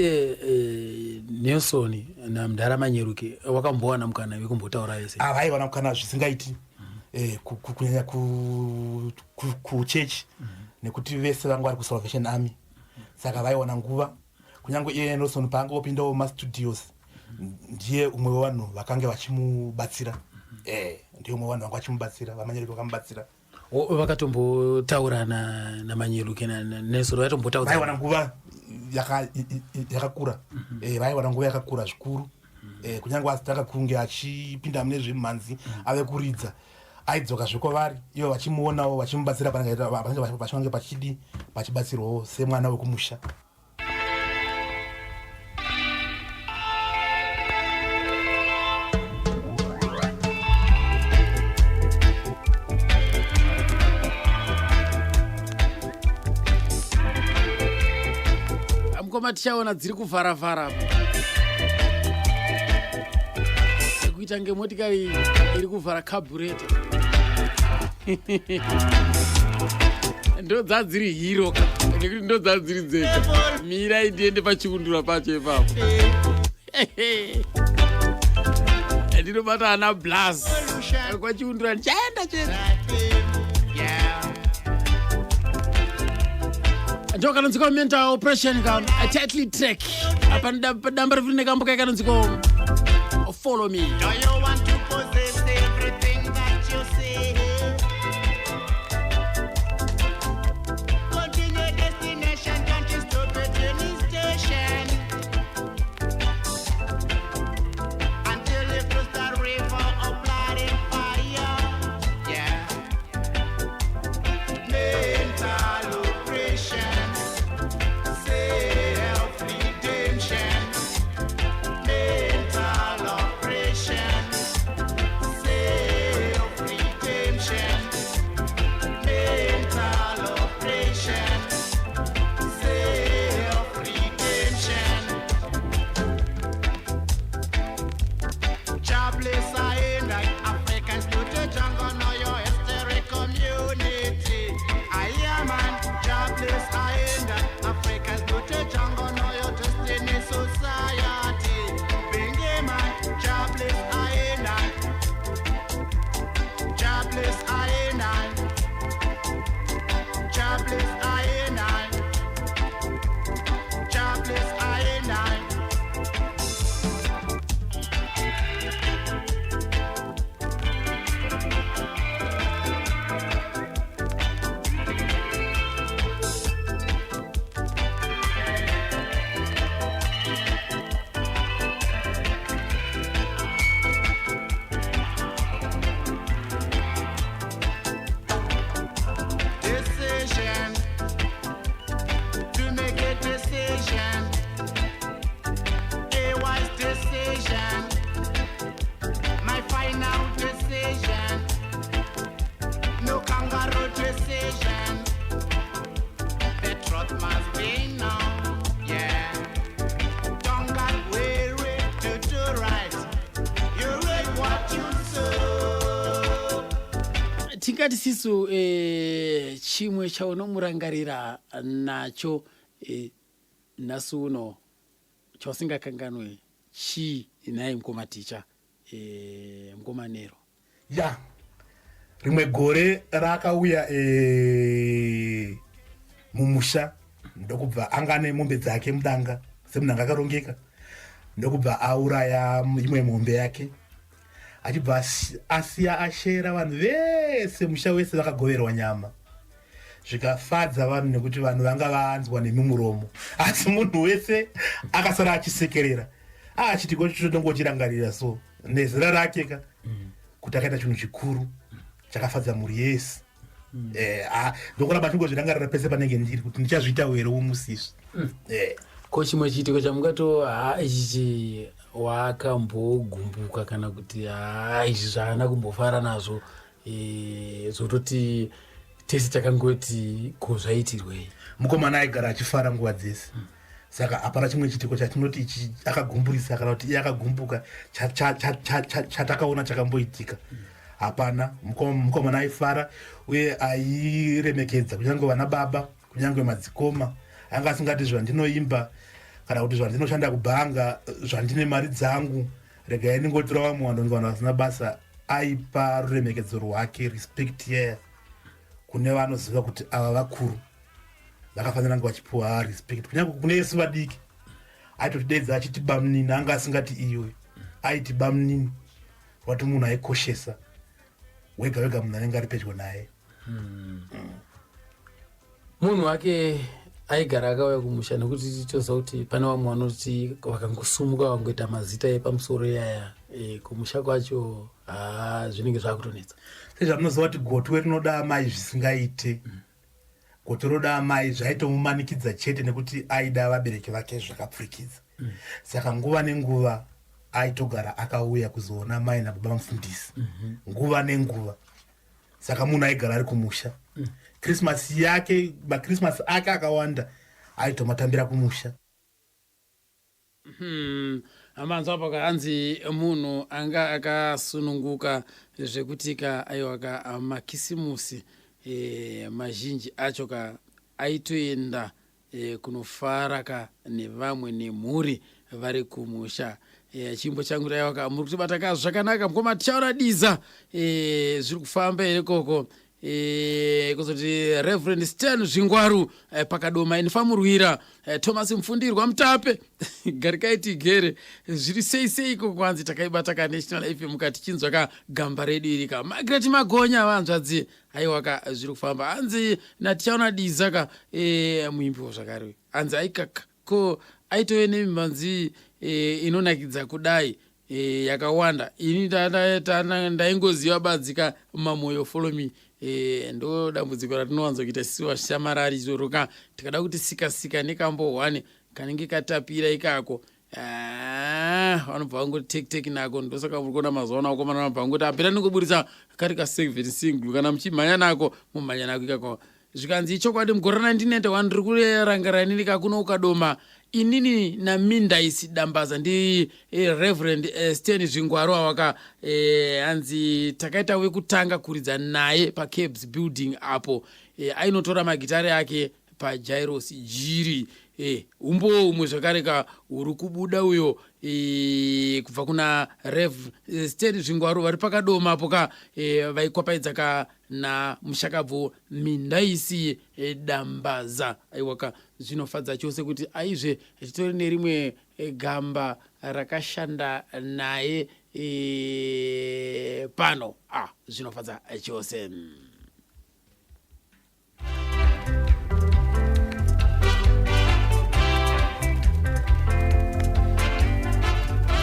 Nelson naMudhara Manyeruke wakambowana mukana wekumbotaura vese vaiwana mukana zvisingaiti kunyanya kuchechi nekuti vese vanga vari kuSalvation Army saka vaiwana nguva kunyange iye Nelson paangopindawo mustudios ndiye umwe wevanhu vakanga vachimubatsira ndiye umwe wevanhu vanga vachimubatsira vaManyeruke vakamubatsira vakatombotaurana naManyeruke naNelson vaitombotaura vaiwana nguva yakakura vaiwana nguva yakakura zvikuru kunyange asitanga kunge achipinda mune zvemhanzi ave kuridza aidzoka zvekwavari ivo vachimuonawo vachimubatsira vachange vachibatsirwawo semwana wekumusha mukoma tichaona dziri kuvharavhara kuita ngemotikari iri kuvhara kabureta ndo dzadziri hiro nekuti ndo dzadziri dzega mirai ndiende pachiundura pacho ipapo ndinobata ana blas kwachiundura ndichaenda chete ndo kanonziko mental operation ka tightly track apa damba riviri nekamboka ikanonziko follow me. Do you want to possess everything that you see? Continue destination, don't you stop at any station until you cross the river of blood and fire. Yeah. Mental oppression, self-redemption. Mental oppression, tingati sisu chimwe chaunomurangarira nacho nasu uno chausingakanganwe chi naye mkoma ticha mkoma Nero ya rimwe gore rakauya mumusha ndokubva angane mombe dzake mudanga semunhanga akarongeka ndokubva auraya imwe mombe yake achibva asiya ashera vanhu vese musha wese vakagoverwa nyama zvikafadza vanhu nekuti vanhu vanga vaanzwa nemuromo asi munhu wese akasara achisekerera achiti kochitotongochirangarira so nezera rake ka kuti akaita chinhu chikuru chakafadza mhuri yese ndokuramba chingozvirangarira pese panenge ndiri kuti ndichazviitawo here umusizvi ko chimwe chiitiko chamungato ichichi wakambogumbuka kana kuti izvi zvaana kumbofara nazvo zototi tese takangoti ko zvaitirwei mukomana aigara achifara nguva dzese saka hapana chimwe chitiko chatinoti akagumburisa kana kuti iye akagumbuka chatakaona chakamboitika hapana. Mukomana aifara uye airemekedza kunyange vana baba kunyange madzikoma anga asingati zvandinoimba kana kuti zvandinoshanda kubhanga zvandine mari dzangu regai ndingotora vamwe vanhu vasina basa. Aipa ruremekedzo rwake respect ye kune vanoziva kuti ava vakuru vakafanira kunge vachipiwa respect kunyange kune yesu vadiki. Aitotidedza achiti bamunini anga asingati iwe aiti bamunini wati munhu aikoshesa wega wega munhu anenge ari pedyo naye. Munhu wake aigara akauya kumusha nekuti tichitonza kuti pane vamwe vanoti vakangosumuka vangoita mazita epamusoro yaya kumusha kwacho zvinenge zvakutonetsa. Sezvamunoziva kuti gotwe rinoda amai zvisingaite. Gotwe rinoda amai zvaitomumanikidza chete nekuti aida vabereki vake zvakapfurikidza. Saka nguva nenguva aitogara akauya kuzoona mai nababa mufundisi nguva nenguva. Saka munhu aigara ari kumusha. Christmas yake maChristmas ake akawanda aitomatambira kumusha. Amanzwa pakanzi munhu anga akasununguka zvekutika aiwaka makisimusi mazhinji acho ka aitoenda kunofara ka nevamwe nemhuri vari kumusha. Chimbo changu raiwaka muri kutibata ka zvakanaka mukoma tichauradiza zviri kufamba here koko. Kuzoti Reverend Stan Zvingwaru pakadoma inifamurwira Thomas Mfundirwa Mutape garikaiti gere zviri sei iko kwanzi takaibata ka National FM mukati chinzwa ka gamba redu irika Margaret Magonya vanzvadzi aiwaka zviri kufamba anzi natichaona dizaka muimbi zvakare anzi aikaka ko aitove nemimbanzi inonakidza kudai yakawanda ini ndaingoziva badzika mamoyo follow me ndo dambudziko ratinowanza kuita sisi shamarari zoroka tikada kuti sika nekambohwane kanenge katapira ikako vanobva vangoti tek nako ndosaka muri kuona mazuva ano vakomana vanobva vangoti apera ningoburisa kari ka single kana muchimhanya nako mumhanya nako ikako zvikanzi ichokwadi mugore 1991 ndiri kurangarira inini kakuno ukadoma inini namindaisi dambaza ndi Reverend Stan Zvingwaru awaka anzi takaita wekutanga kuridza naye pa Cabs building apo ainotora magitari yake pa Jairos Jiri umbo umwe zvakareka uri kubuda uyo kubva kuna Stan Zvingwaru vari pakadoma apo ka vaikwapaidza ka na mushakabvu mindaisi dambaza aiwaka zvinofadza chose kuti aizve titori nerimwe gamba rakashanda naye pano zvinofadza chose.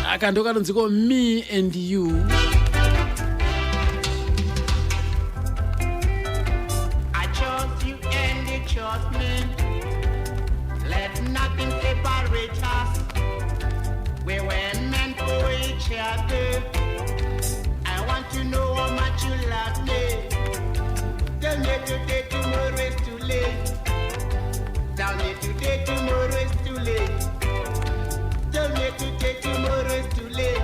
Akandokanonziko Me and You. Let nothing separate us. We were meant for each other. I want to know how much you love me. Tell me today, tomorrow is too late. Tell me today, tomorrow is too late. Tell me today, tomorrow is too late.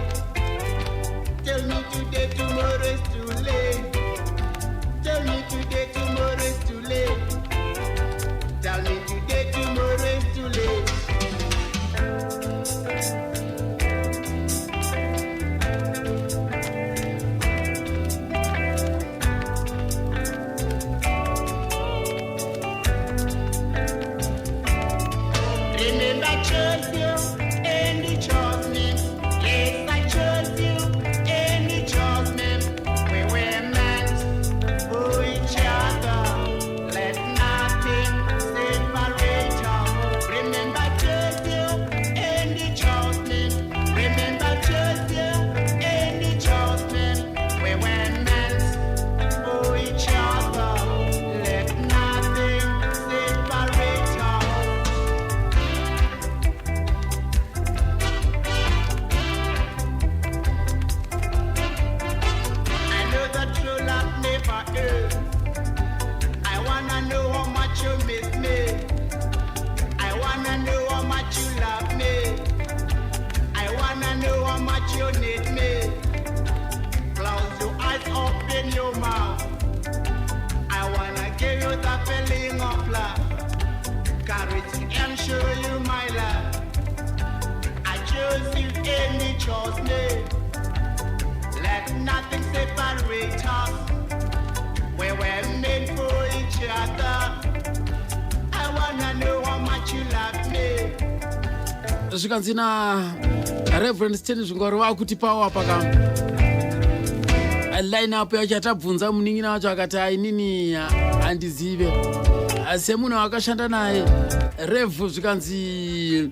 Tell me today, tomorrow is too late. Tell me I wanna know how much you miss me. I wanna know how much you love me. I wanna know how much you need me. Close your eyes, open your mouth. I wanna give you the feeling of love. Courage and show you my love. I chose you and you chose me. Let nothing separate us. We were made for each other. I wanna know how much you love me. zvikanzina Reverend Stanley Zvingwaro vakutipawo paka line up yacho yatabvunza munin'ina wacho akati ainini handizive semunhu akashanda naye Rev zvikanzi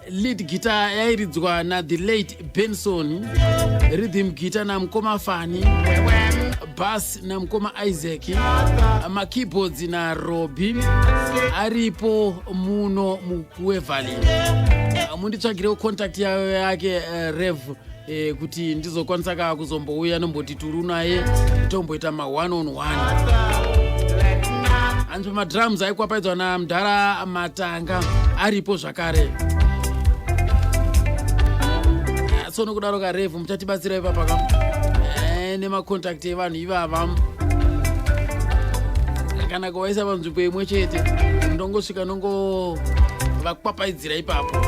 lead guitar yairidzwa naThe late Benson, rhythm guitar namukoma Fani, bass namukoma Isaac, makeyboards naRobbie aripo muno muWeverly. Munditsvagirewo contact yayo yake Rev kuti ndizokwanisa kuzombouya nomboti turu naye tomboita ma1-on-1. Anzi madrums aikwapaidzwa naMudhara Matanga aripo zvakare. Tsono kudaro kaRev muchatibatsira ipapa nemacontact evanhu ivava. Kana kuvaisa panzvimbo imwe chete ndongosvika nongovakwakwaidzira ipapo.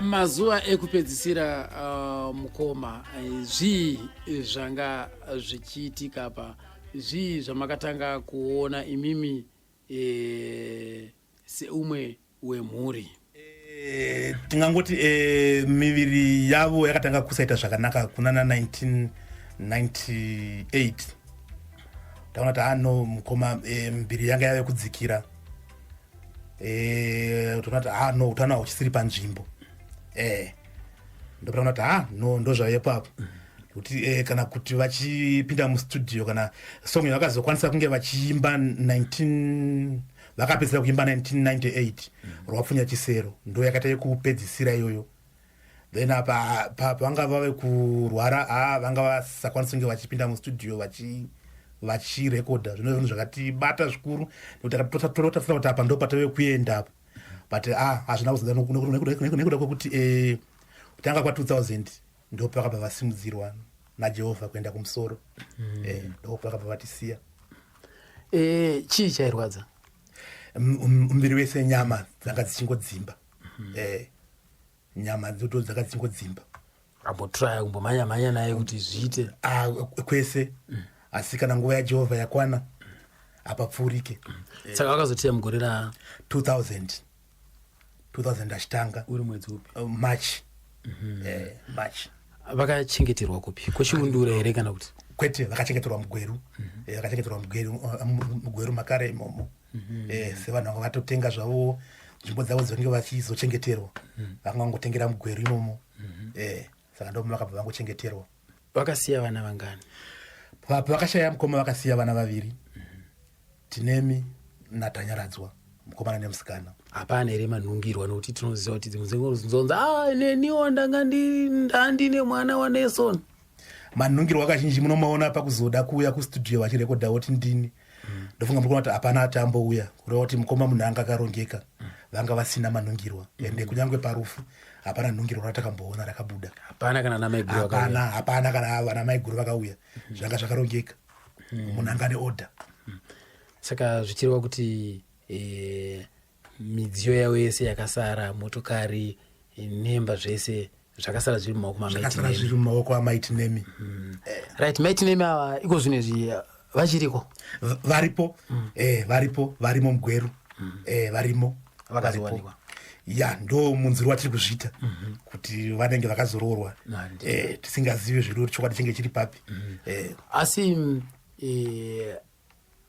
Mazuva ekupedzisira mukoma, zvii zvanga zvichiitika pa, zvii zvamakatanga kuona imimi seumwe wemhuri? Tingangoti miviri yavo yakatanga kusaita zvakanaka kunana 1998. Taona kuti ano mukoma mbiri yanga yave kudzikira. Taona kuti no utano hauchisiri panzvimbo. Ndopaona kuti no ndozvayepapo kuti kana kuti vachipinda mustudio kana song yakazokwanisa kunge vachiimba vakapedzisira kuimba 1998 Rwapfunya Chisero ndo yakaita yekupedzisira iyoyo. Then apa vanga vave kurwara vanga vasakwanisa kunge vachipinda mustudio vachirekodha. Zvino zvinhu zvakatibata zvikuru nekuti totafuta kuti apa ndo patave kuenda apa. But hazvina kuzodza nekuda kwekuti kutanga kwa2000 ndo pakabva vasimudzirwa naJehovha kuenda kumusoro. Ndo pakabva vatisiya. Chii chairwadza? Muviri wese nyama dzanga dzichingodzimba. Nyama dzoto dzanga dzichingodzimba. Ambotraya kumbomanya naye kuti zviite kwese. Asi kana nguva yaJehovha yakwana apapfuurike. Saka wakazotiya mugore ra 2000 achitanga. Uri mwedzi upi? March. March. Vakachengeterwa kupi? Kuchiundura here kana kuti? Kwete, vakachengeterwa mugweru. Vakachengeterwa mugweru makare imomo. Sevanhu vanga vatotenga zvavo nzvimbo dzavo dzinenge vachizochengeterwa. Vakangotengera mugweru imomo. Saka ndo vakabva vangochengeterwa. Vakasiya vana vangani? Vakashaya mukoma vakasiya vana vaviri. Tinemi naTanyaradzwa, mukomana nemusikana. Hapana here manhungirwa nokuti tinoziva kuti dzimwe dzenguva zinzonza neniwo ndandine mwana waNelson. Manhungirwa kazhinji munomaona pakuzoda kuuya kustudio vachirekodha kuti ndini. Ndofunga muri kuona kuti hapana atambouya kureva kuti mukoma munhu anga akarongeka. Vanga vasina manhungirwa. Ende kunyange parufu hapana nhungiro ratakamboona rakabuda. Hapana kana namaiguru vakauya. Hapana kana vana maiguru vakauya. Zvanga zvakarongeka. Munhu anga ane order. Saka zvichireva kuti midziyo yavo yese yakasara, motokari, nemba zvese zvakasara zviri mumaoko amaiti nemi. Right, maiti nemi ava iko zvino izvi vachiriko? Varipo. Varimo mugweru. Varimo. Vakazowanikwa. Ya, ndo munziro watiri kuzvita kuti vanenge vakazoroorwa. Tisingazive zviri chokwadi chinge chiri papi. Asi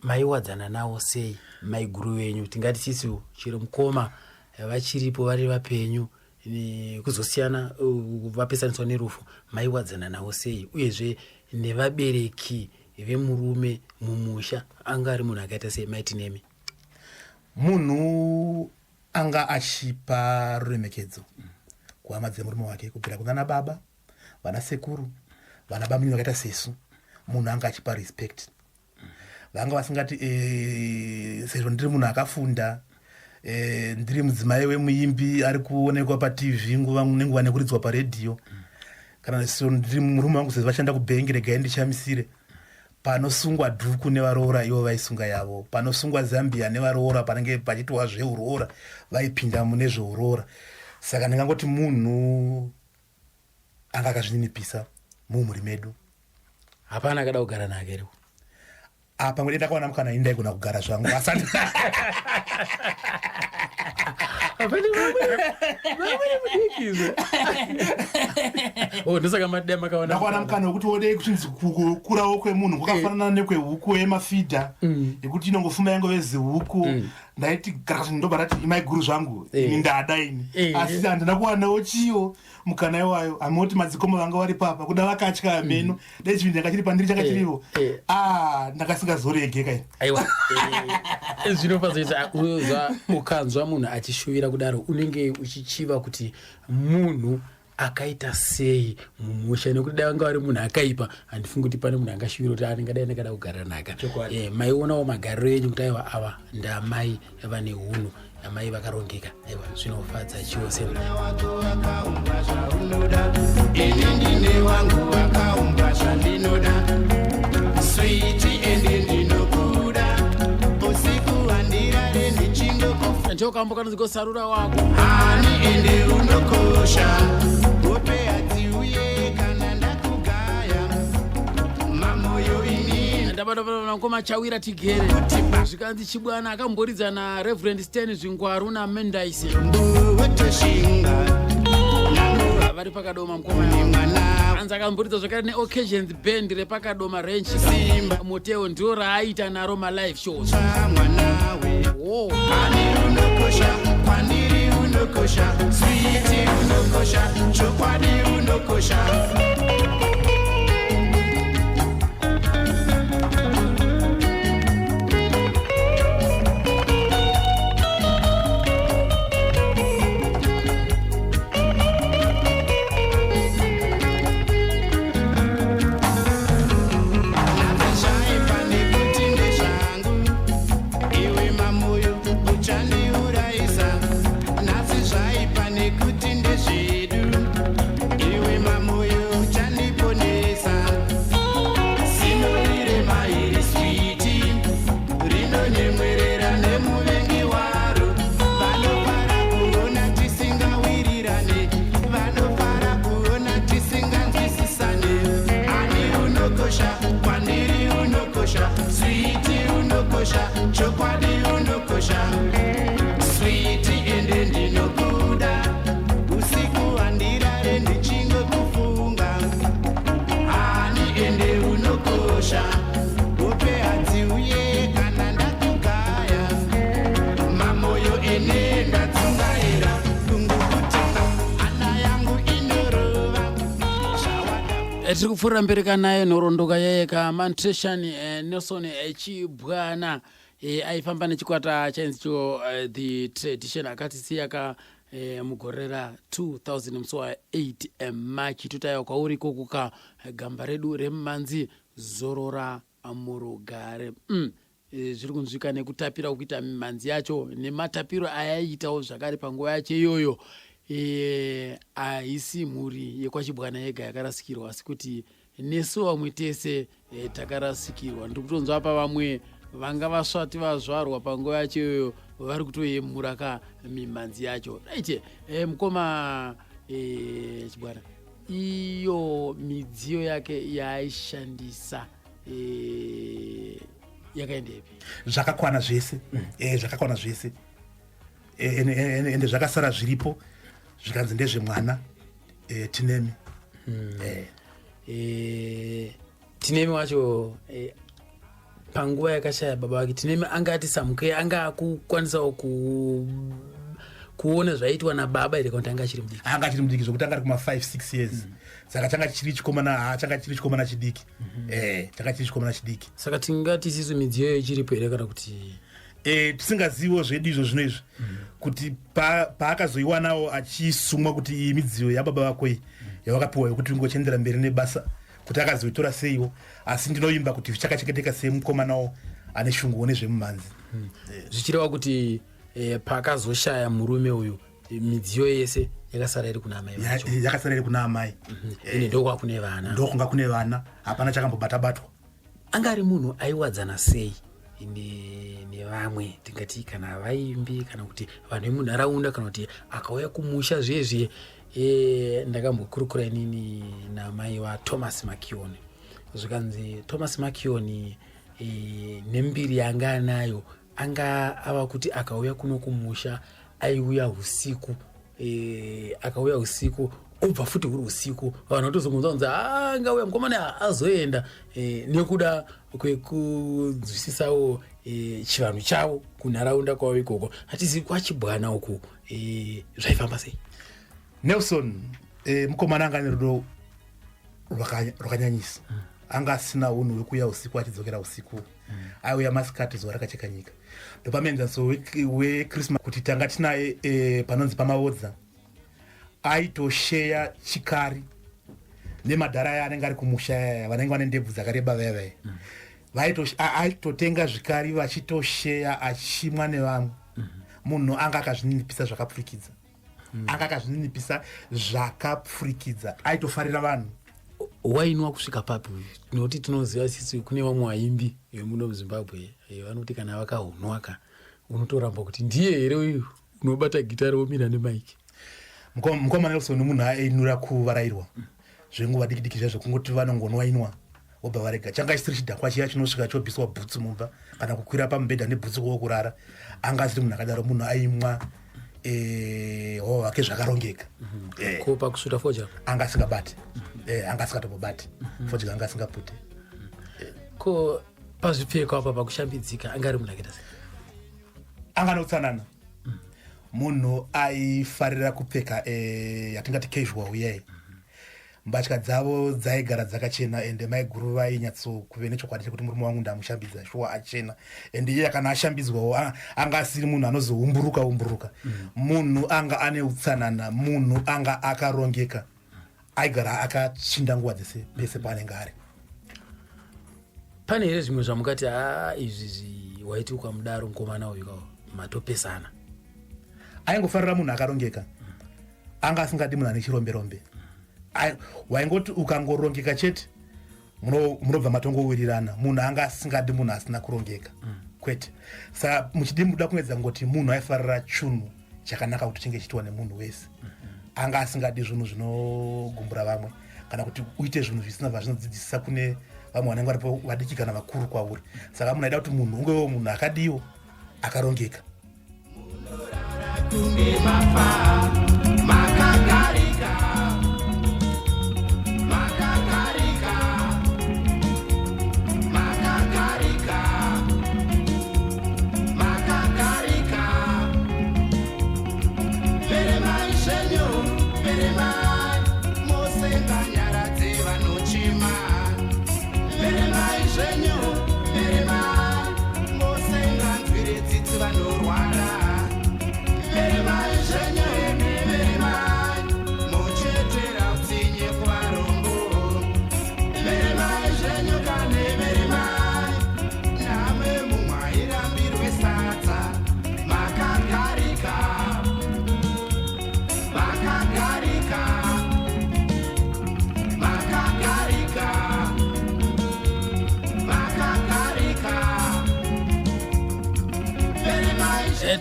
maiwadzana nawo sei maiguru venyu? Tingati sisi chiri mukoma vachiripo vari vapenyu kuzosiyana vapesaniswa nerufu, maiwadzana nawo sei? Uyezve nevabereki vemurume mumusha anga ari munhu akaita sei maiti nemi? Munhu anga achipa ruremekedzo kuhama dzemurume wake, kubvira kunana baba, vana sekuru, vana baba vakaita sesu. Munhu anga achipa respect. Vanga vasingati sezvo ndiri munhu akafunda, ndiri mudzimai wemuimbi ari kuonekwa paTV nenguva nekuridzwa paredhiyo, kana so ndiri murume wangu sezvo vashanda kubhengi regai ndishamisire. Panosungwa dhuku nevaroora ivo vaisunga yavo, panosungwa Zambia nevaroora panenge pachitwa zveuroora vaipinda mune zveuroora. Saka ndingangoti munhu anga akazvininipisa mumhuri medu. Hapana akada kugara nake ro. Pamwe ndakaona mukana indaigona kugara zvangu asati. Ndosaka madea makaona. Ndakaona mukana wekuti wodei kuchinzi kukurawo kwemunhu kwakafanana nekwehuku yemafidha yekuti inongofuma yangove zihuku. Ndaiti kana ndobva rati imaiguru zvangu ini ndada ini, asi handina kuwanawo chiyo mukana iwayo. Amoti madzikomo vanga vari papa kuda vakatya meno dai chipindi ndakachiri pandiri chakachirivo ndakasingazoregeka ini. Aiwa, zvinofazoita uza ukanzwa munhu achishuvira kudaro unenge uchichiva kuti munhu akaita sei mumusha, nekuti dai vanga vari munhu akaipa handifungi kuti pane munhu angashuvira kuti anengadai ndakada kugara naka. Maionawo magariro enyu kuti aiwa ava ndamai vane hunhu, amai vakarongeka. Aiwa, zvinofadza chose. Ini ndine wangu wakaumba zvandinoda, switi ende ndinokuda, usiku wandirare ndichingokofa. Ndokambo kanozikosarura wako Ani ende unokosha, hope atiuye kana ndakugaya, mamoyo ini ndabadabana ngoma chawira tigere zvikanzi chibwana akamboridza na Reverend Sten Zvingwaru na Mendaisi mbuwotoshinga vari pakadoma mukoma yavo. Anza akamboridza zvakare neOccasions Band repakadoma Ranch Moteo ndio raaita naro malive shows. mwanawe ani unokosha, kwandiri unokosha, switi unokosha, chokwadi unokosha. Chokwadi unokosha, switi ende ndinokuda, usiku wandirare ndichingo kufunga. Ani ende unokosha, hope atiuye kana ndakugaya, mamoyo ene ndatsungaira kungukutika, ana yangu inorova tiri kupfuura mberi naye nhorondoka yayeka Mantreshani Nelson Chibwana aifamba nechikwata chainzicho The Tradition akatisiya mugorera 2000 musi wa8 Machi. Tutaiwa kwauri kokuka gamba redu remanzi zorora murugare. Zviri kunzwika nekutapira kuita manzi yacho nematapiro ayaitawo zvakare panguva yacho iyoyo. haisi mhuri yekwachibwana yega yakarasikirwa, asi kuti nesu vamwe tese takarasikirwa. Ndiri kutonzwa pa vamwe vanga vasvati vazvarwa panguva yacho iyoyo vari kutoyemura ka mimhanzi yacho. Raite mukoma chibwana, iyo midziyo yake yaaishandisa yakaendepi? Zvakakwana zvese, zvakakwana zvese, ende zvakasara zviripo zvikanzi ndezvemwana Tinemi. Tinemi wacho panguva yakashaya baba wake, Tinemi angati Samuke anga kukwanisawo kuona zvaitwa nababa ere kuti anga achiri mudiki? Anga achiri mudiki zvokuti anga ari kuma 5-6 years. Saka changa chiri chikomana, changa chiri chikomana chidiki. Changa chiri chikomana chidiki. Saka tingati isisu midziyo ichiripo ere kana kuti tisingaziviwo zvedu izvo zvino izvi kuti paakazoiwanawo achisumwa kuti iyi midziyo yababa vako iyi yawakapiwa yokuti ungochiendera mberi nebasa kuti akazoitora seiwo, asi ndinoimba kuti zvichakachengeteka sei mukomanawo ane shungu nezvemumhanzi. Zvichireva kuti paakazoshaya murume uyu midziyo yese yakasara iri kuna amai vacho? Yakasara iri kuna amai. Ine ndokwanga kune vana? Ndokwanga kune vana, hapana chakambobata-batwa. Anga ari munhu aiwadzana sei nevamwe, tingati kana vaimbi kana kuti vanhu vemunharaunda, kana kuti akauya kumusha zvezve? Ndakambokurukura inini namai vaThomas Makioni, zvikanzi Thomas Makioni nembiri yanga anayo anga ava kuti akauya kuno kumusha aiuya usiku, akauya usiku obva futi uri usiku, vanhu vatozongonza kunzi angauya mukomana azoenda, nekuda kwekuzwisisawo chivanhu chavo kunharaunda kwavo ikoko. Hatizivi kwachibwana uku zvaifamba sei? Nelson mukomana anga nerudo rwakanyanyisa. Anga asina unhu wekuuya usiku achidzokera usiku. Aiuya masikati zuva rakacheka nyika. Ndopamenzaso weChristmas kuti tanga tinaye panonzi pamaodza, aitosheya chikari nemadhara aya anenge ari kumusha yaya vanenge vane ndebvu dzakareba vaya aitotenga zvikari vachitosheya achimwa nevamwe. Munhu anga akazvininipisa zvakapfurikidza, anga akazvininipisa zvakapfurikidza, aitofarira vanhu. Wainwa kusvika papi? Nekuti tinoziva sisi kune vamwe vaimbi vemuno muZimbabwe vanoti kana vakahunwaka unotoramba kuti ndiye here uyu unobata gitari womira nemaiki. Mukoma Nelson munhu ainura kuvarairwa zvenguva diki-diki zvezvo, kungoti vanongonwainwa obva varega. Changa chisiri chidhakwa chiya chinosvika chobviswa bhutsu mumba kana kukwira pamubhedha nebhutsu wokurara. Anga asiri munhu akadaro, munhu aimwa hwahwa hwake zvakarongeka. Ko pakusvuta fodya anga asingabati, anga asingatobobati fodya, anga asingapute. Ko pazvipfeko apa pakushambidzika anga ari munhu akaita sei? Anga neutsanana. Munhu aifarira kupfeka yatingati casual uyai. Mbatya dzavo dzaigara dzakachena, ende maiguru vainyatsokuve nechokwadi chekuti murume wangu ndamushambidza shuwa achena, ende iye kana ashambidzwawo anga asiri munhu anozoumburuka. Munhu anga ane utsanana, munhu anga akarongeka, aigara akachinda nguva dzese pese paanenge ari. Pane here zvimwe zvamukati izvi waiti ukamudaro mukomana uyu matopesana? Aingofarira munhu akarongeka, anga asingadi munhu ane chiromberombe. Waingoti ukangorongeka chete munobva matongowirirana. Munhu anga asingadi munhu asina kurongeka kwete. Saka muchidi muda kuedza ngoti munhu aifarira chunhu chakanaka kuti chinge chiitwa nemunhu wese. Anga asingadi zvinhu zvinogumbura vamwe kana kuti uite zvinhu zvisina zvazvinodzidzisa kune vamwe vanenge varipo vadiki kana vakuru kwauri. Saka munhu aida kuti munhu ungewo munhu akadiwo akarongeka.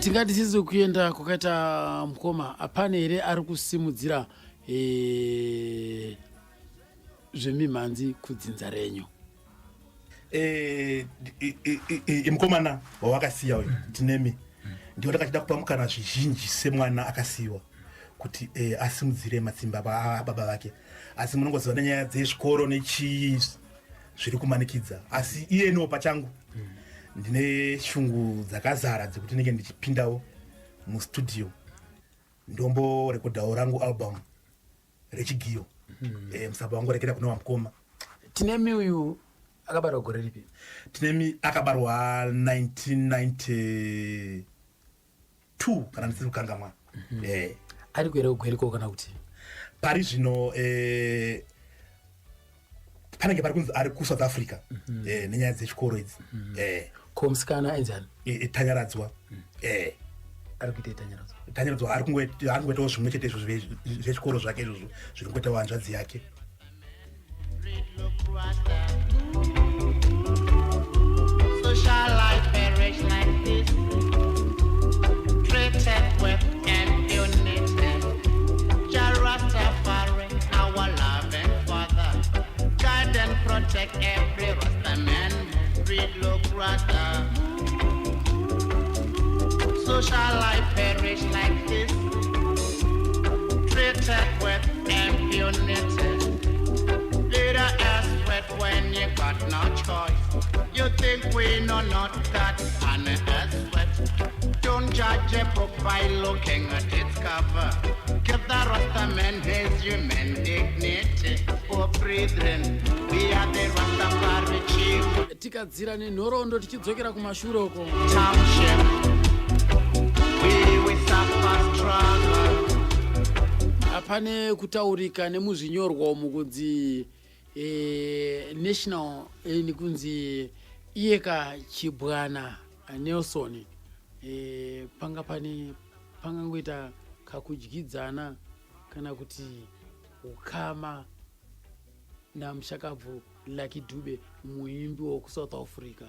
tingati sisi kuenda kwakaita Mukoma apane here ari kusimudzira zvemimhanzi kudzinza renyu. Mukomana wawakasiya uyu Tinemi ndiwo takachida kupa mukana zvizhinji semwana akasiyiwa kuti asimudzire matsimba ababa vake, asi munongoziva nenyaya dzezvikoro nechii zviri kumanikidza, asi iyeniwo pachangu ndine shungu dzakazara dzekuti ndinenge ndichipindawo mustudio ndomborekodhawo rangu album rechigiyo. Musaba wangu rekera kunowa Mukoma. Tinemi uyu akabarwa gore ripi? Tinemi akabarwa 1992 kana ndisiri kukangamwa. Ari kuera kugweriko kana kuti pari zvino panenge pari kunzi ari kuSouth Africa nenyaya dzechikoro idzi. Ko musikana enzani? Tanyaradzwa. Ari kuita Tanyaradzwa. Tanyaradzwa ari kungoitawo zvimwe chete izvo zvechikoro zvake izvozvo zviri kungoitawo hanzvadzi yake. So shall I perish like this, treated with impunity? Jah Rastafari, our loving Father, guide and protect every Rasta man. Read, look, Rasta. So shall I perish like this, treated with impunity? Later as sweat when you got no choice. You think we know not that and as sweat. Don't judge a book by looking at its cover. Give the Rasta man his human dignity. Oh brethren, we are the Rastafari chief. Tikadzira nenhoroondo tichidzokera kumashure uko. Township, we suffer struggle. Apane kutaurika nemuzvinyorwa umu kunzi national nikunzi Iyeka Chibwana Nelson pangangoita kakudyidzana kana kuti ukama namushakabvu Lucky Dube muimbi wokuSouth Africa.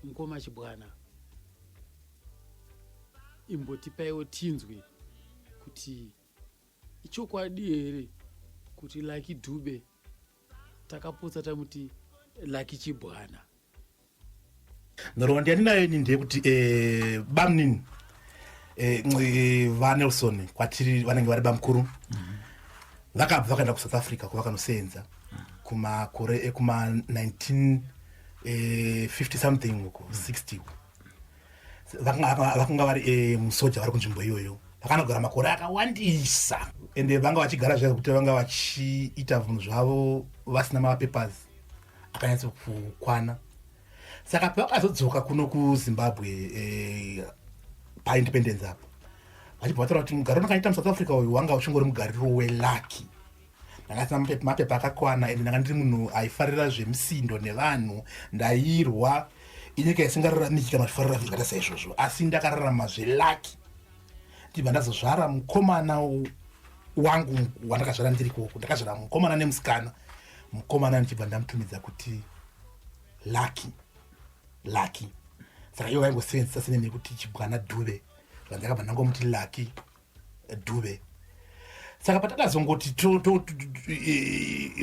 Mukoma Chibwana imbotipaiwo tinzwi kuti ichokwadi here kuti Lucky Dube takapotsa tamuti Lucky Chibwana. Nhoroondo yandinayo ini ndeyekuti bamnini vaNelson kwatiri vanenge vari bamukuru vakabva vakaenda kuSouth Africa kwavakanosenza kumakore ekuma 1950 something uko 60 vakanga vari musoja vari kunzvimbo iyoyo vakanogara makore akawandisa ende vanga vachigara zvavo kuti vanga vachiita vinhu zvavo vasina mapapers akanyatsa kukwana. Saka pavakazodzoka kuno kuZimbabwe paindependence apo vachibva vataura kuti mugaro ndakanoita muSouth Africa uyu wanga uchingori mugariro weLucky. Ndakasina mapepa akakwana ende ndanga ndiri munhu aifarira zvemusindo nevanhu, ndairwa inyika isingararamisiki kana zvifarira zvakaita saizvozvo, asi ndakararama zveLucky. Ndibva ndazozvara mukomana wangu wandakazvara ndiri koko, ndakazvara mukomana nemusikana. Mukomana ndichibva ndamutumidza kuti Lucky. Saka ivo vaingosevenzesa senene kuti Chibwana Dube, zvandakabva ndangomuti Lucky Dube. Saka patakazongoti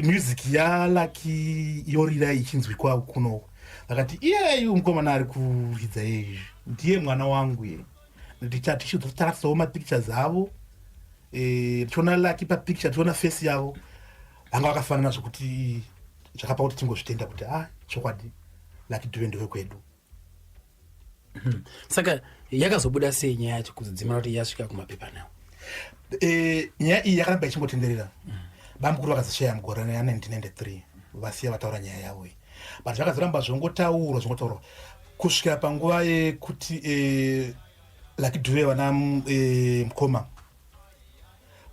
music yaLucky yorira ichinzwikwa kuno, vakati iyeyu mukomana ari kuridza izvi ndiye mwana wangu ye. Tichizotarasawo mapictures avo, tichiona Lucky papicture, tichiona face yavo, vanga vakafanana zvokuti zvakapa kuti tingozvitenda kuti chokwadi Lucky Dube ndewekwedu. Saka yakazobuda sei nyaya yacho kuzodzimara kuti yasvika kumapepa nawo? Nyaya iyi yakaramba ichingotenderera. Bamukuru vakazosheya mugore ya1993 vasiya vataura nyaya yavo iyi, but zvakazoramba zvongotaurwa kusvikira panguva yekuti Lucky Dube vana Mukoma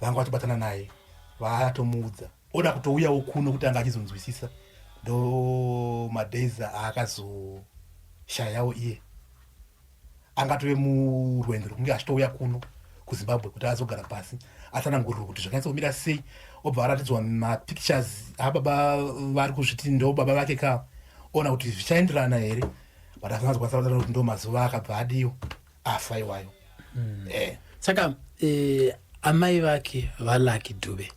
vanga vatobatana naye vatomuudza oda kutouyawo kuno kuti anga achizonzwisisa. Ndo madays akazoshayawo iye, angatove murwendo rwokunge achitouya kuno kuZimbabwe kuti azogara pasi atsanangurirwe kuti zvakanyatsa kumira sei. Obva aratidzwa mapictures ababa vari kuzviti ndo baba vake ka ona kuti zvichaenderana here. but asingazi kwasala kuti ndo mazuva akabva adiyo afa iwayo. Saka amai vake vaLucky Dube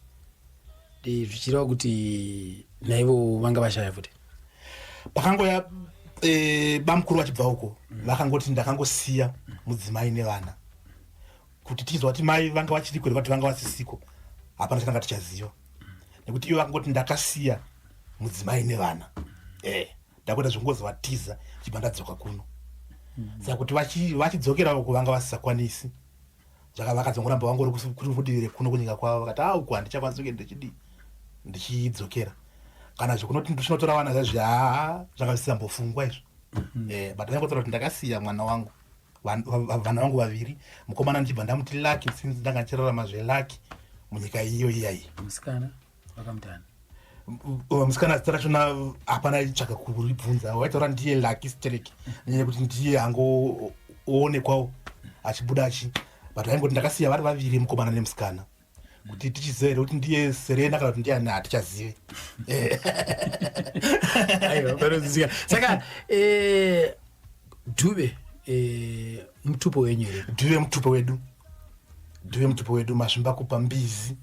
zvichireva kuti naivo vanga vashaya futi. Pakangoya bamukuru vachibva uko vakangoti ndakangosiya mudzimai nevana kuti tizwa kuti mai vanga vachiriko here kuti vanga vasisiko hapana chatanga tichaziva nekuti ivo vakangoti ndakasiya mudzimai nevana ndakuita zvongozovatiza chibva ndadzoka kuno saka kuti vachidzokera uko vanga vasisakwanisi vakadzongoramba vangori kudivire kuno kunyika kwavo vakati uku handichakwanisi kuenda ndichidzokera kana zvokunoti ndinotora vana zazvi zvanga zvisambofungwa izvo but vangotora kuti ndakasiya mwana wangu vana vangu vaviri mukomana ndichibva ndamuti Lucky since ndanga ndichirarama zveLucky munyika iyo iyayi. Musikana vakamutana musikana zita rachona hapana tsvaka kuribvunza waitaura ndiye Lucky Stereki nenyaya kuti ndiye hangoonekwawo achibuda achi but vaingoti ndakasiya vari vaviri mukomana nemusikana kuti tichiziva kuti ndiye Serena kana kuti ndiani hatichazive. Saka Dube mutupo wenyu here? Dube mutupo wedu mazvimba kupa mbizi.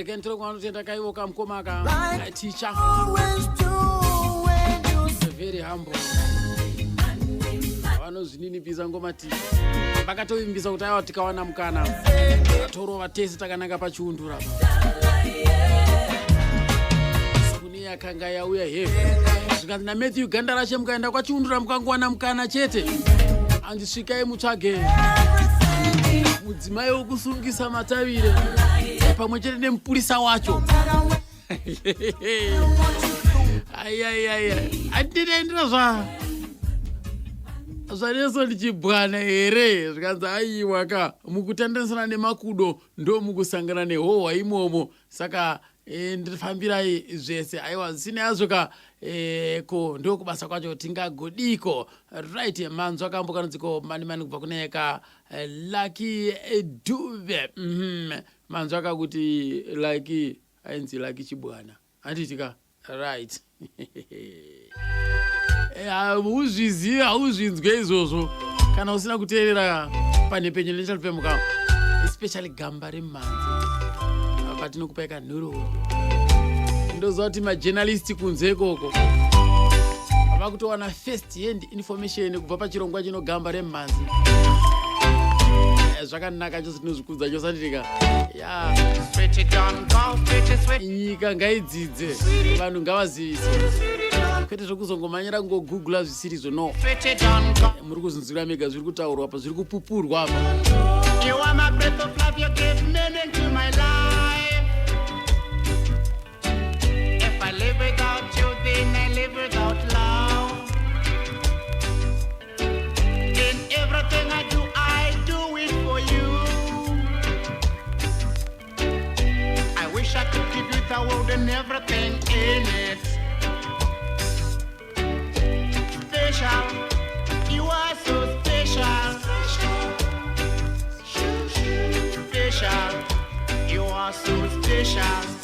Kentro kwanotenda kaivoka mkomaka teacher very humble vanozvininipisa ngoma ti vakatovimbisa kuti aiwa tikawana mukana torova tese takananga pachiundura kune yakanga yauya hevi zvikanzi naMatthew ganda rashe mukaenda kwachiundura mukangowana mukana chete andisvikai mutsvage mudzimai wokusungisa matavire pamwe chete nemupurisa wacho andinoendera zvaneso ndichibwana here zvikanzi aiwaka mukutenderesana nemakudo ndo mukusangana nehohwa imomo saka ndifambirai zvese aiwa zvisina yazvoka ko ndo kubasa kwacho tingagodiko right manzwa akambokanonziko mani kubva kuneka Lucky Dube manzwa akakuti Lucky ainzi Lucky chibwana anditika right hauzvizivi hauzvinzwe izvozvo kana usina kuteerera panhepenyu nechalipemuka especially gamba remhanzi patinokupaika nhoroondo ndoziva kuti majournalist kunze ikoko ava kutowana first hand information kubva pachirongwa chino gamba remhanzi zvakanaka chose tinozvikudza chose anditika nyika ngaidzidze vanhu ngavazivise kwete zvokuzongomanyira kungogugula zvisirizo no muri kuzunzira mega zviri kutaurwa apa zviri kupupurwa apa The world and everything in it. Special, you are so special. Special, you are so special.